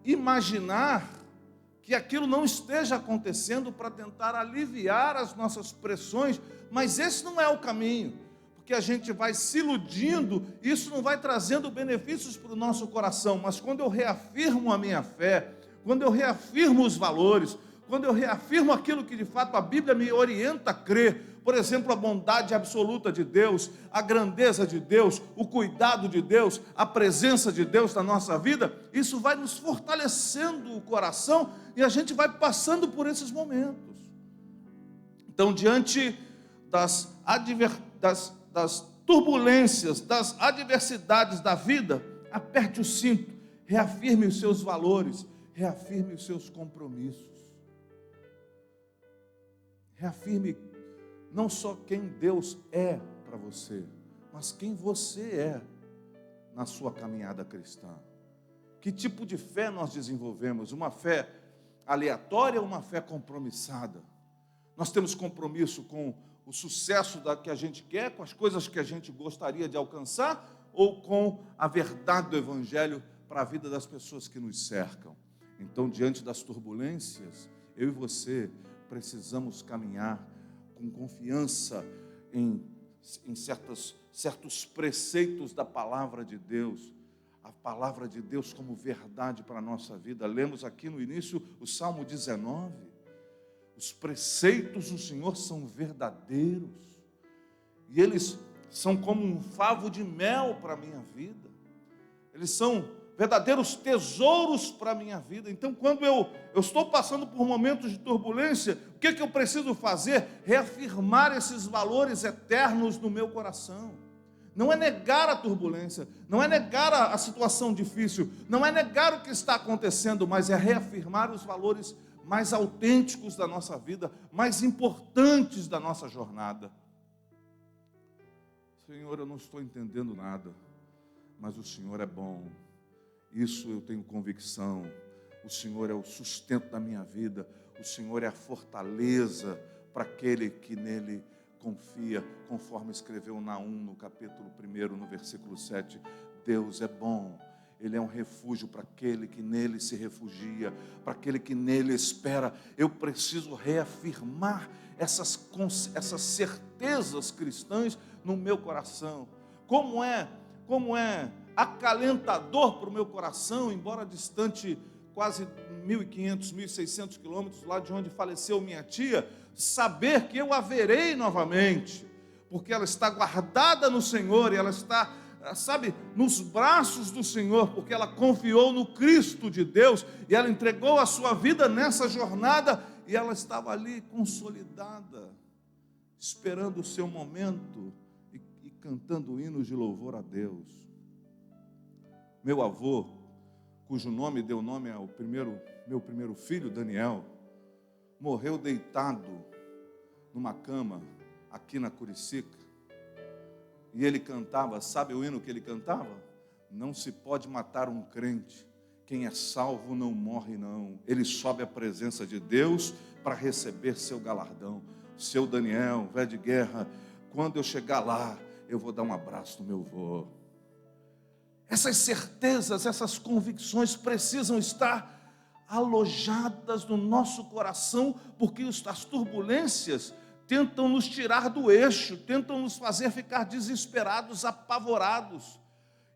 Speaker 3: imaginar que aquilo não esteja acontecendo para tentar aliviar as nossas pressões, mas esse não é o caminho, porque a gente vai se iludindo, isso não vai trazendo benefícios para o nosso coração, mas quando eu reafirmo a minha fé, quando eu reafirmo os valores, quando eu reafirmo aquilo que de fato a Bíblia me orienta a crer, por exemplo, a bondade absoluta de Deus, a grandeza de Deus, o cuidado de Deus, a presença de Deus na nossa vida, isso vai nos fortalecendo o coração e a gente vai passando por esses momentos. Então, diante das turbulências, das adversidades da vida, aperte o cinto, reafirme os seus valores, reafirme os seus compromissos. Reafirme não só quem Deus é para você, mas quem você é na sua caminhada cristã. Que tipo de fé nós desenvolvemos? Uma fé aleatória ou uma fé compromissada? Nós temos compromisso com o sucesso que a gente quer, com as coisas que a gente gostaria de alcançar, ou com a verdade do Evangelho para a vida das pessoas que nos cercam? Então, diante das turbulências, eu e você precisamos caminhar com confiança em certos preceitos da palavra de Deus, a palavra de Deus como verdade para a nossa vida. Lemos aqui no início o Salmo 19, os preceitos do Senhor são verdadeiros, e eles são como um favo de mel para a minha vida, eles são verdadeiros tesouros para a minha vida. Então, quando eu estou passando por momentos de turbulência, o que eu preciso fazer? Reafirmar esses valores eternos no meu coração. Não é negar a turbulência, não é negar a situação difícil, não é negar o que está acontecendo, mas é reafirmar os valores mais autênticos da nossa vida, mais importantes da nossa jornada. Senhor, eu não estou entendendo nada, mas o Senhor é bom. Isso eu tenho convicção. O Senhor é o sustento da minha vida. O Senhor é a fortaleza para aquele que nele confia, conforme escreveu Naum no capítulo 1, no versículo 7. Deus é bom. Ele é um refúgio para aquele que nele se refugia, para aquele que nele espera. Eu preciso reafirmar essas certezas cristãs no meu coração. Como é acalentador para o meu coração, embora distante quase 1.500, 1.600 quilômetros lá de onde faleceu minha tia, saber que eu a verei novamente, porque ela está guardada no Senhor, e ela está, nos braços do Senhor, porque ela confiou no Cristo de Deus, e ela entregou a sua vida nessa jornada, e ela estava ali consolidada, esperando o seu momento, e cantando hinos de louvor a Deus. Meu avô, cujo nome deu nome ao meu primeiro filho, Daniel, morreu deitado numa cama aqui na Curicica. E ele cantava, sabe o hino que ele cantava? Não se pode matar um crente, quem é salvo não morre não. Ele sobe à presença de Deus para receber seu galardão. Seu Daniel, velho de guerra, quando eu chegar lá, eu vou dar um abraço no meu avô. Essas certezas, essas convicções precisam estar alojadas no nosso coração, porque as turbulências tentam nos tirar do eixo, tentam nos fazer ficar desesperados, apavorados,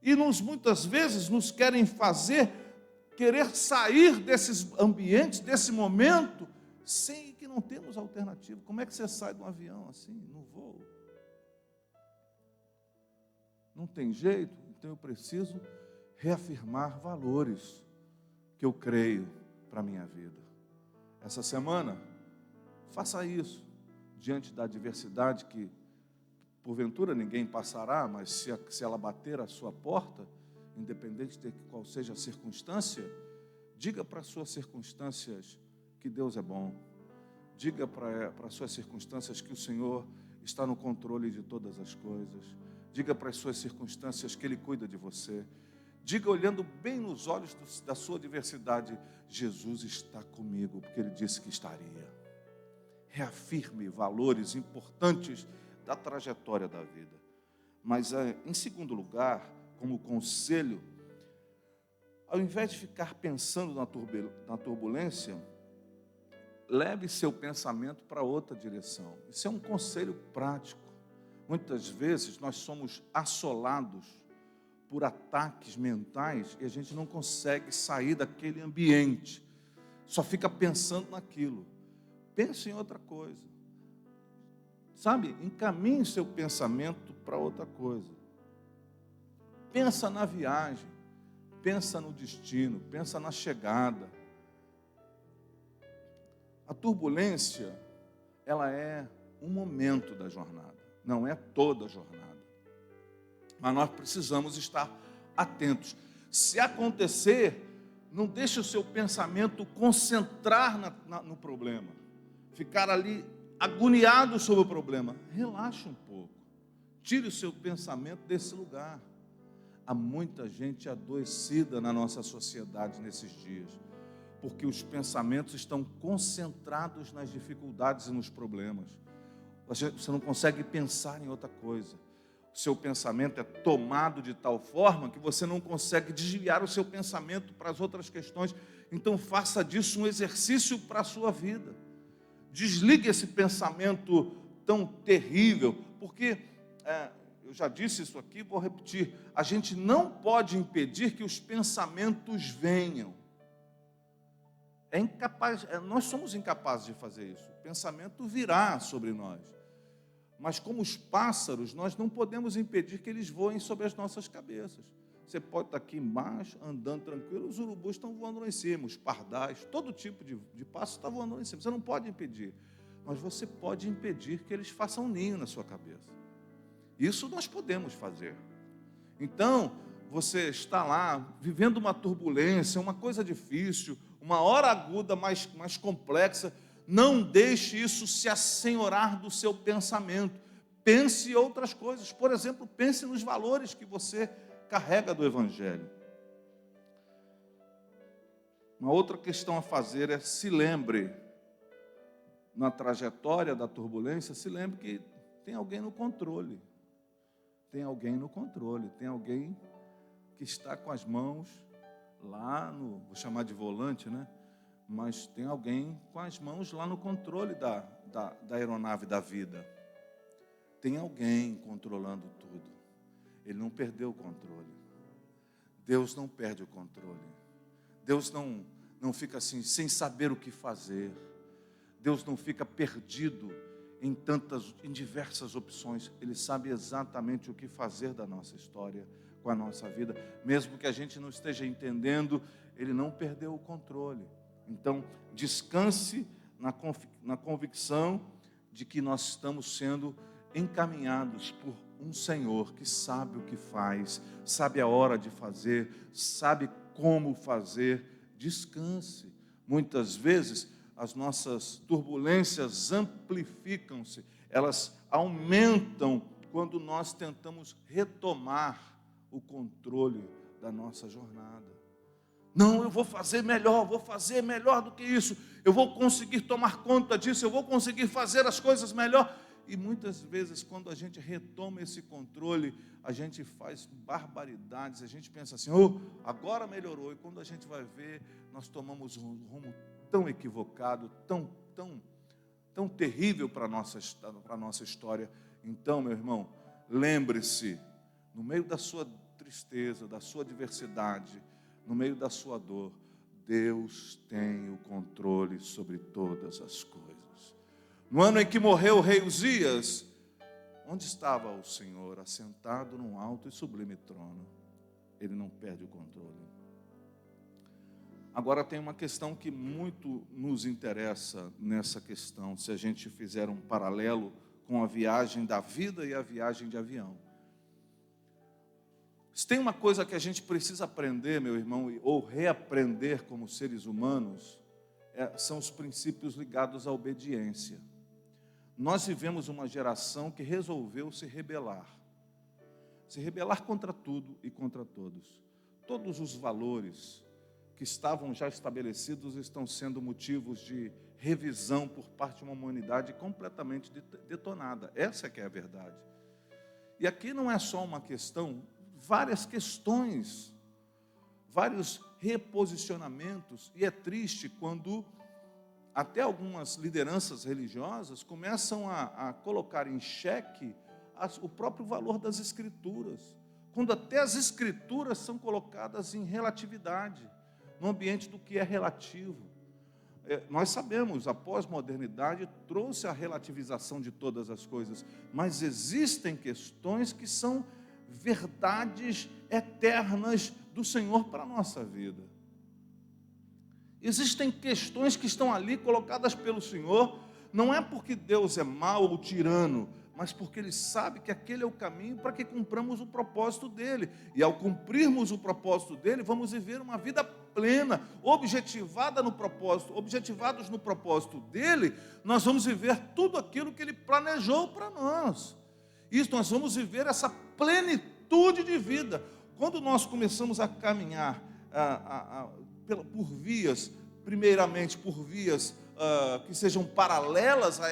Speaker 3: e muitas vezes nos querem fazer querer sair desses ambientes, desse momento, sem que não temos alternativa. Como é que você sai de um avião assim, no voo? Não tem jeito. Então eu preciso reafirmar valores que eu creio para a minha vida. Essa semana, faça isso, diante da adversidade que porventura ninguém passará, mas se ela bater a sua porta, independente de qual seja a circunstância, diga para as suas circunstâncias que Deus é bom. Diga para as suas circunstâncias que o Senhor está no controle de todas as coisas. Diga para as suas circunstâncias que Ele cuida de você. Diga olhando bem nos olhos da sua adversidade: Jesus está comigo, porque Ele disse que estaria. Reafirme valores importantes da trajetória da vida. Mas, em segundo lugar, como conselho, ao invés de ficar pensando na turbulência, leve seu pensamento para outra direção. Isso é um conselho prático. Muitas vezes nós somos assolados por ataques mentais e a gente não consegue sair daquele ambiente. Só fica pensando naquilo. Pense em outra coisa. Sabe, encaminhe seu pensamento para outra coisa. Pensa na viagem, pensa no destino, pensa na chegada. A turbulência, ela é um momento da jornada, não é toda a jornada. Mas nós precisamos estar atentos. Se acontecer, não deixe o seu pensamento concentrar no problema, ficar ali agoniado sobre o problema. Relaxe um pouco, tire o seu pensamento desse lugar. Há muita gente adoecida na nossa sociedade nesses dias, porque os pensamentos estão concentrados nas dificuldades e nos problemas. Você não consegue pensar em outra coisa. O seu pensamento é tomado de tal forma que você não consegue desviar o seu pensamento para as outras questões. Então faça disso um exercício para a sua vida. Desligue esse pensamento tão terrível, porque, eu já disse isso aqui, vou repetir, a gente não pode impedir que os pensamentos venham. Nós somos incapazes de fazer isso. O pensamento virá sobre nós. Mas como os pássaros, nós não podemos impedir que eles voem sobre as nossas cabeças. Você pode estar aqui embaixo, andando tranquilo, os urubus estão voando lá em cima, os pardais, todo tipo de pássaro está voando lá em cima. Você não pode impedir. Mas você pode impedir que eles façam ninho na sua cabeça. Isso nós podemos fazer. Então, você está lá, vivendo uma turbulência, uma coisa difícil, uma hora aguda mais complexa. Não deixe isso se assenhorar do seu pensamento. Pense em outras coisas. Por exemplo, pense nos valores que você carrega do Evangelho. Uma outra questão a fazer é: se lembre, na trajetória da turbulência, se lembre que tem alguém no controle. Tem alguém no controle. Tem alguém que está com as mãos lá no, vou chamar de volante, né? Mas tem alguém com as mãos lá no controle da aeronave da vida. Tem alguém controlando tudo. Ele não perdeu o controle. Deus não perde o controle. Deus não fica assim, sem saber o que fazer. Deus não fica perdido em diversas opções. Ele sabe exatamente o que fazer da nossa história, com a nossa vida. Mesmo que a gente não esteja entendendo, Ele não perdeu o controle. Então, descanse na convicção de que nós estamos sendo encaminhados por um Senhor que sabe o que faz, sabe a hora de fazer, sabe como fazer. Descanse. Muitas vezes as nossas turbulências amplificam-se, elas aumentam quando nós tentamos retomar o controle da nossa jornada. Não, eu vou fazer melhor do que isso, eu vou conseguir tomar conta disso, eu vou conseguir fazer as coisas melhor. E muitas vezes, quando a gente retoma esse controle, a gente faz barbaridades, a gente pensa assim: agora melhorou. E quando a gente vai ver, nós tomamos um rumo tão equivocado, tão terrível para a nossa história. Então, meu irmão, lembre-se, no meio da sua tristeza, da sua adversidade, no meio da sua dor, Deus tem o controle sobre todas as coisas. No ano em que morreu o rei Uzias, onde estava o Senhor? Assentado num alto e sublime trono. Ele não perde o controle. Agora tem uma questão que muito nos interessa nessa questão, se a gente fizer um paralelo com a viagem da vida e a viagem de avião. Se tem uma coisa que a gente precisa aprender, meu irmão, ou reaprender como seres humanos, são os princípios ligados à obediência. Nós vivemos uma geração que resolveu se rebelar contra tudo e contra todos. todos os valores que estavam já estabelecidos estão sendo motivos de revisão por parte de uma humanidade completamente detonada. Essa é que é a verdade. E aqui não é só uma questão, várias questões, vários reposicionamentos, e é triste quando até algumas lideranças religiosas começam a colocar em xeque o próprio valor das Escrituras, quando até as Escrituras são colocadas em relatividade, no ambiente do que é relativo. Nós sabemos, a pós-modernidade trouxe a relativização de todas as coisas, mas existem questões que são verdades eternas do Senhor para a nossa vida. Existem questões que estão ali colocadas pelo Senhor, não é porque Deus é mau ou tirano, mas porque Ele sabe que aquele é o caminho para que cumpramos o propósito dEle. E ao cumprirmos o propósito dEle, vamos viver uma vida plena, objetivados no propósito dEle, nós vamos viver tudo aquilo que Ele planejou para nós. Isso, nós vamos viver essa plenitude de vida. Quando nós começamos a caminhar por vias, primeiramente por vias que sejam paralelas a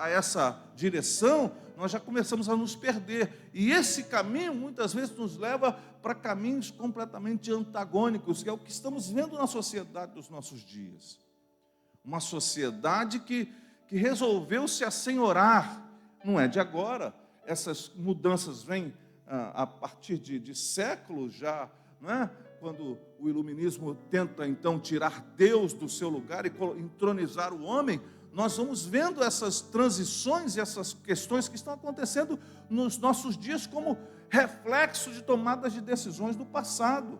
Speaker 3: essa direção, nós já começamos a nos perder. E esse caminho, muitas vezes, nos leva para caminhos completamente antagônicos, que é o que estamos vendo na sociedade dos nossos dias. Uma sociedade que resolveu se assenhorar, não é de agora. Essas mudanças vêm a partir de séculos já, não é? Quando o iluminismo tenta, então, tirar Deus do seu lugar e entronizar o homem, nós vamos vendo essas transições e essas questões que estão acontecendo nos nossos dias como reflexo de tomadas de decisões do passado.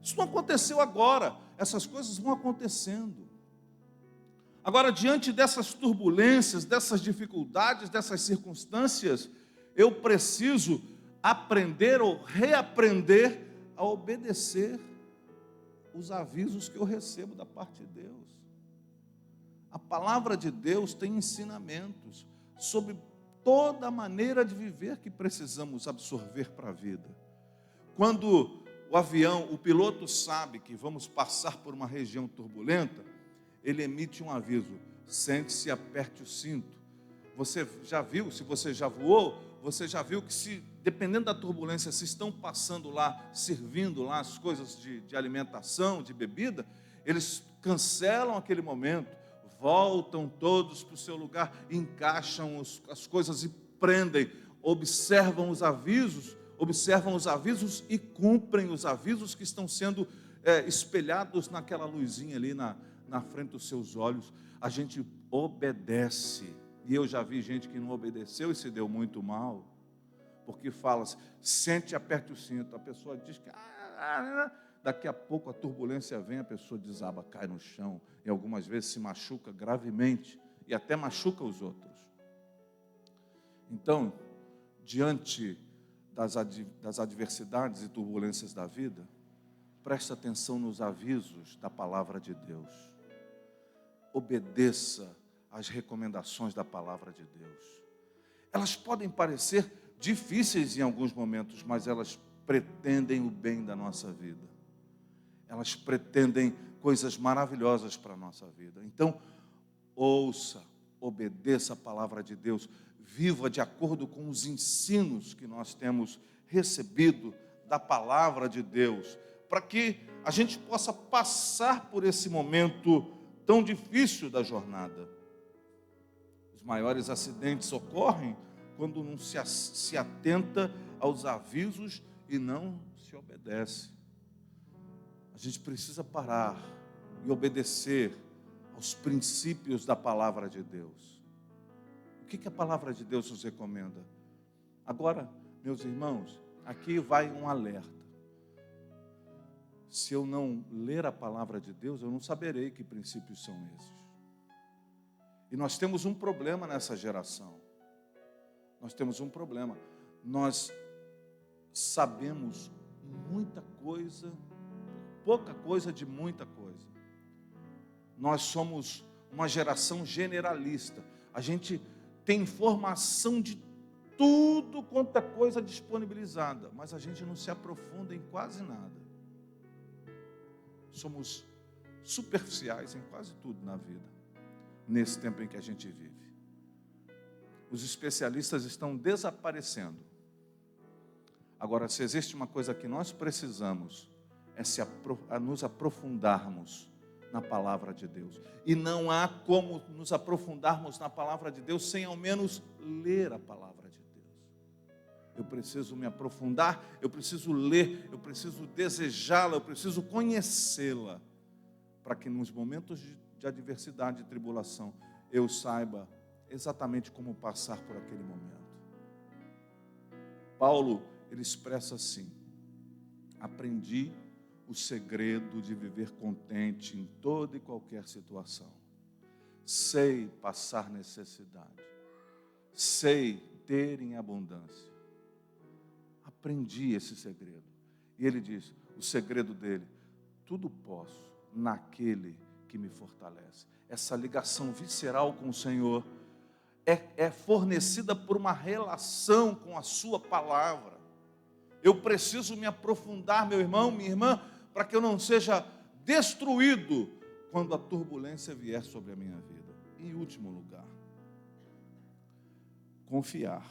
Speaker 3: Isso não aconteceu agora, essas coisas vão acontecendo. Agora, diante dessas turbulências, dessas dificuldades, dessas circunstâncias, eu preciso aprender ou reaprender a obedecer os avisos que eu recebo da parte de Deus. A palavra de Deus tem ensinamentos sobre toda a maneira de viver que precisamos absorver para a vida. Quando o piloto sabe que vamos passar por uma região turbulenta, ele emite um aviso: sente-se, aperte o cinto. Você já viu, se você já voou, você já viu que dependendo da turbulência, se estão passando lá, servindo lá as coisas de alimentação, de bebida, eles cancelam aquele momento, voltam todos para o seu lugar, encaixam as coisas e prendem, observam os avisos e cumprem os avisos que estão sendo espelhados naquela luzinha ali na frente dos seus olhos. A gente obedece. E eu já vi gente que não obedeceu e se deu muito mal, porque fala-se, sente e aperte o cinto. A pessoa diz que daqui a pouco a turbulência vem, a pessoa desaba, cai no chão, e algumas vezes se machuca gravemente, e até machuca os outros. Então, diante das adversidades e turbulências da vida, preste atenção nos avisos da palavra de Deus. Obedeça as recomendações da palavra de Deus. Elas podem parecer difíceis em alguns momentos, mas elas pretendem o bem da nossa vida. Elas pretendem coisas maravilhosas para a nossa vida. Então, ouça, obedeça a palavra de Deus, viva de acordo com os ensinos que nós temos recebido da palavra de Deus, para que a gente possa passar por esse momento tão difícil da jornada. Os maiores acidentes ocorrem quando não se atenta aos avisos e não se obedece. A gente precisa parar e obedecer aos princípios da palavra de Deus. O que a palavra de Deus nos recomenda? Agora, meus irmãos, aqui vai um alerta. Se eu não ler a palavra de Deus, eu não saberei que princípios são esses. E nós temos um problema nessa geração. Nós temos um problema. Nós sabemos muita coisa, pouca coisa de muita coisa. Nós somos uma geração generalista. A gente tem informação de tudo quanto é coisa disponibilizada, mas a gente não se aprofunda em quase nada. somos superficiais em quase tudo na vida, nesse tempo em que a gente vive. Os especialistas estão desaparecendo. Agora, se existe uma coisa que nós precisamos, é nos aprofundarmos na palavra de Deus. E não há como nos aprofundarmos na palavra de Deus sem ao menos ler a palavra de Deus. Eu preciso me aprofundar, eu preciso ler, eu preciso desejá-la, eu preciso conhecê-la, para que nos momentos de adversidade e tribulação eu saiba exatamente como passar por aquele momento. Paulo, ele expressa assim: aprendi o segredo de viver contente em toda e qualquer situação. Sei passar necessidade, sei ter em abundância. Aprendi esse segredo. E ele diz, o segredo dele: tudo posso naquele que me fortalece. Essa ligação visceral com o Senhor é fornecida por uma relação com a sua palavra. Eu preciso me aprofundar, meu irmão, minha irmã, para que eu não seja destruído quando a turbulência vier sobre a minha vida. E em último lugar, confiar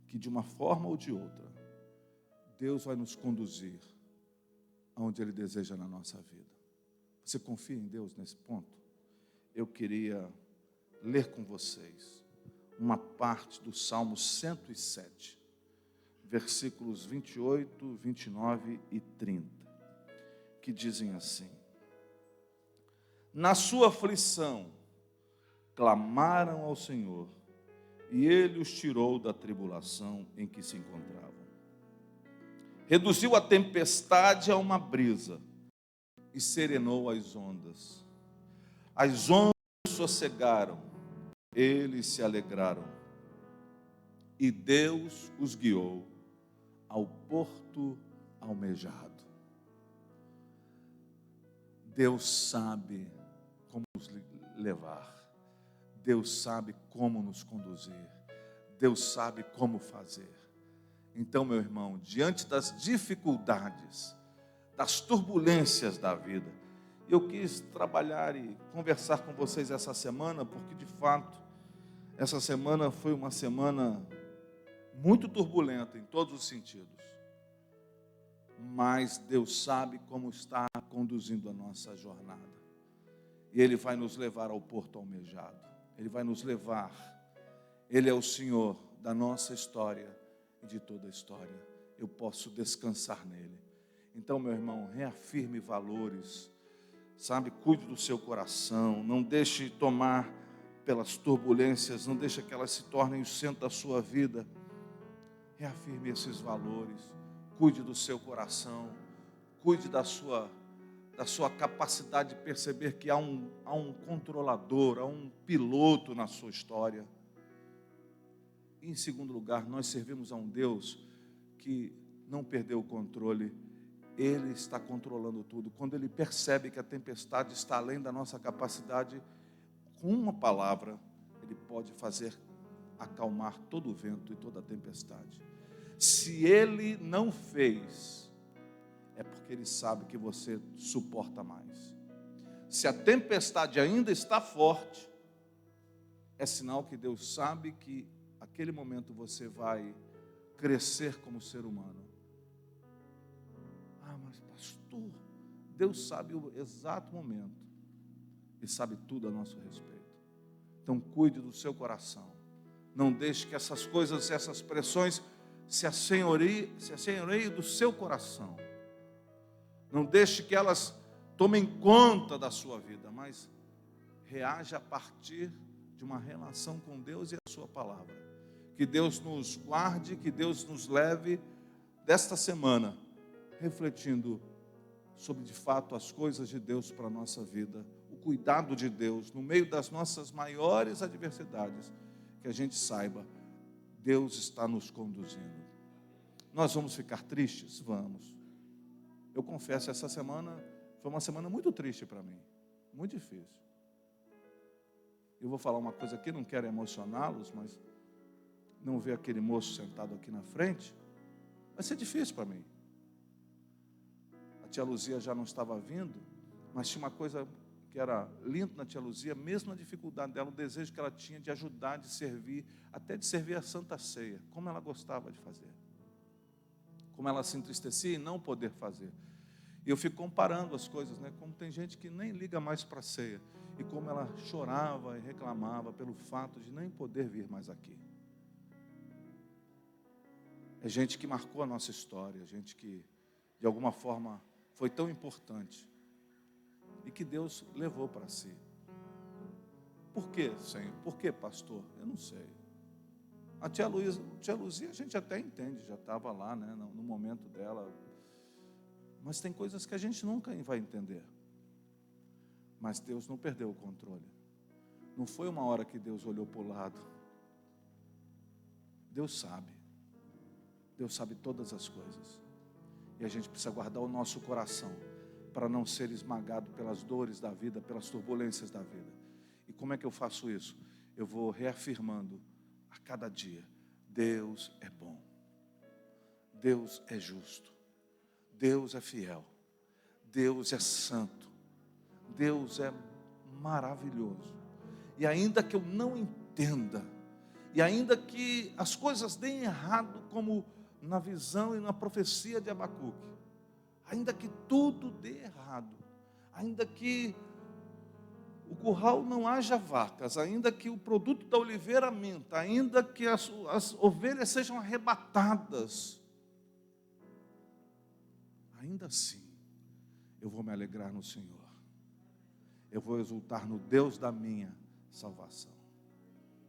Speaker 3: que de uma forma ou de outra, Deus vai nos conduzir aonde Ele deseja na nossa vida. Você confia em Deus nesse ponto? Eu queria ler com vocês uma parte do Salmo 107, versículos 28, 29 e 30, que dizem assim: na sua aflição, clamaram ao Senhor, e Ele os tirou da tribulação em que se encontravam. Reduziu a tempestade a uma brisa, e serenou as ondas. As ondas sossegaram, eles se alegraram, e Deus os guiou ao porto almejado. Deus sabe como nos levar, Deus sabe como nos conduzir, Deus sabe como fazer. Então, meu irmão, diante das dificuldades, das turbulências da vida, eu quis trabalhar e conversar com vocês essa semana, porque de fato, essa semana foi uma semana muito turbulenta em todos os sentidos. Mas Deus sabe como está conduzindo a nossa jornada. E Ele vai nos levar ao porto almejado. Ele vai nos levar. Ele é o Senhor da nossa história e de toda a história. Eu posso descansar nele. Então, meu irmão, reafirme valores, sabe? Cuide do seu coração, não deixe tomar pelas turbulências, não deixe que elas se tornem o centro da sua vida. Reafirme esses valores, cuide do seu coração, cuide da sua capacidade de perceber que há um controlador, há um piloto na sua história. E em segundo lugar, nós servimos a um Deus que não perdeu o controle. Ele está controlando tudo. Quando Ele percebe que a tempestade está além da nossa capacidade, com uma palavra, Ele pode fazer acalmar todo o vento e toda a tempestade. Se Ele não fez, é porque Ele sabe que você suporta mais. Se a tempestade ainda está forte, é sinal que Deus sabe que naquele momento você vai crescer como ser humano. Ah, mas pastor, Deus sabe o exato momento e sabe tudo a nosso respeito. Então cuide do seu coração. Não deixe que essas coisas, essas pressões se assenhoreiem do seu coração. Não deixe que elas tomem conta da sua vida, mas reaja a partir de uma relação com Deus e a sua palavra. Que Deus nos guarde, que Deus nos leve desta semana refletindo sobre de fato as coisas de Deus para a nossa vida, o cuidado de Deus no meio das nossas maiores adversidades, que a gente saiba, Deus está nos conduzindo. Nós vamos ficar tristes? Vamos. Eu confesso, essa semana foi uma semana muito triste para mim, muito difícil. Eu vou falar uma coisa aqui, não quero emocioná-los, mas não ver aquele moço sentado aqui na frente, vai ser difícil para mim. A tia Luzia já não estava vindo, Mas tinha uma coisa que era lindo na tia Luzia, mesmo na dificuldade dela, o desejo que ela tinha de ajudar, de servir, até de servir a Santa Ceia, como ela gostava de fazer. Como ela se entristecia em não poder fazer. E eu fico comparando as coisas, né? Como tem gente que nem liga mais para a ceia, e como ela chorava e reclamava pelo fato de nem poder vir mais aqui. É gente que marcou a nossa história, gente que, de alguma forma, foi tão importante, e que Deus levou para si. Por quê, Senhor? Por quê, pastor? Eu não sei. A tia Luzia a gente até entende, já estava lá, né, no momento dela. Mas tem coisas que a gente nunca vai entender. Mas Deus não perdeu o controle. Não foi uma hora que Deus olhou para o lado. Deus sabe. Deus sabe todas as coisas. E a gente precisa guardar o nosso coração para não ser esmagado pelas dores da vida, pelas turbulências da vida. E como é que eu faço isso? Eu vou reafirmando a cada dia: Deus é bom, Deus é justo, Deus é fiel, Deus é santo, Deus é maravilhoso. E ainda que eu não entenda, e ainda que as coisas deem errado, como na visão e na profecia de Abacuque, ainda que tudo dê errado, ainda que o curral não haja vacas, ainda que o produto da oliveira minta, ainda que as ovelhas sejam arrebatadas, ainda assim, eu vou me alegrar no Senhor. Eu vou exultar no Deus da minha salvação.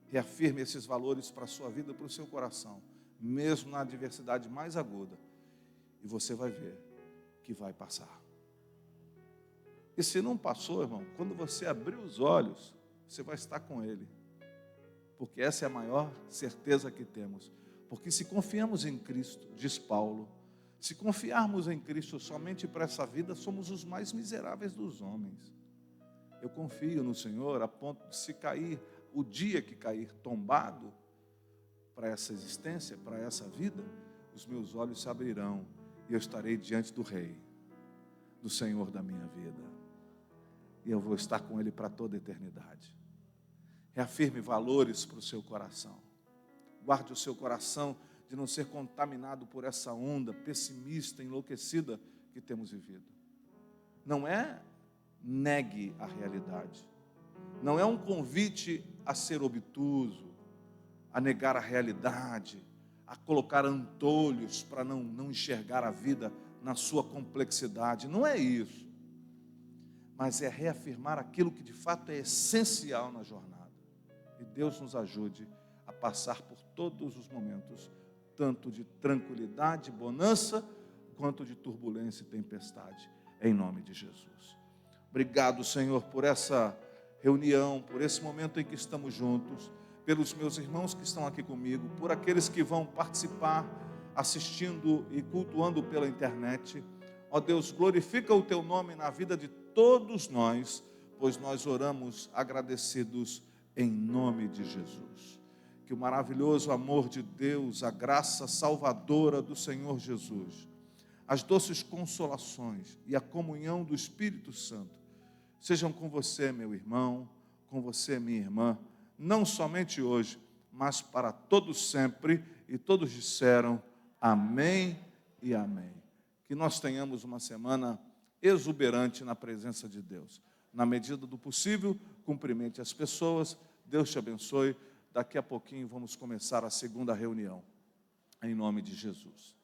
Speaker 3: Reafirme esses valores para a sua vida e para o seu coração, mesmo na adversidade mais aguda, e você vai ver que vai passar. E se não passou, irmão, quando você abrir os olhos, você vai estar com Ele. Porque essa é a maior certeza que temos. Porque se confiamos em Cristo, diz Paulo, se confiarmos em Cristo somente para essa vida, somos os mais miseráveis dos homens. Eu confio no Senhor a ponto de, se cair, o dia que cair tombado para essa existência, para essa vida, os meus olhos se abrirão e eu estarei diante do Rei, do Senhor da minha vida. E eu vou estar com Ele para toda a eternidade. Reafirme valores para o seu coração. Guarde o seu coração de não ser contaminado por essa onda pessimista, enlouquecida que temos vivido. Não é negue a realidade. Não é um convite a ser obtuso, a negar a realidade, a colocar antolhos para não enxergar a vida na sua complexidade. Não é isso. Mas é reafirmar aquilo que de fato é essencial na jornada. E Deus nos ajude a passar por todos os momentos, tanto de tranquilidade, bonança, quanto de turbulência e tempestade, em nome de Jesus. Obrigado, Senhor, por essa reunião, por esse momento em que estamos juntos, pelos meus irmãos que estão aqui comigo, por aqueles que vão participar, assistindo e cultuando pela internet. Ó Deus, glorifica o Teu nome na vida de todos nós, pois nós oramos agradecidos em nome de Jesus. Que o maravilhoso amor de Deus, a graça salvadora do Senhor Jesus, as doces consolações e a comunhão do Espírito Santo sejam com você, meu irmão, com você, minha irmã, não somente hoje, mas para todos sempre. E todos disseram amém e amém. Que nós tenhamos uma semana exuberante na presença de Deus. Na medida do possível, cumprimente as pessoas. Deus te abençoe. Daqui a pouquinho vamos começar a segunda reunião. Em nome de Jesus.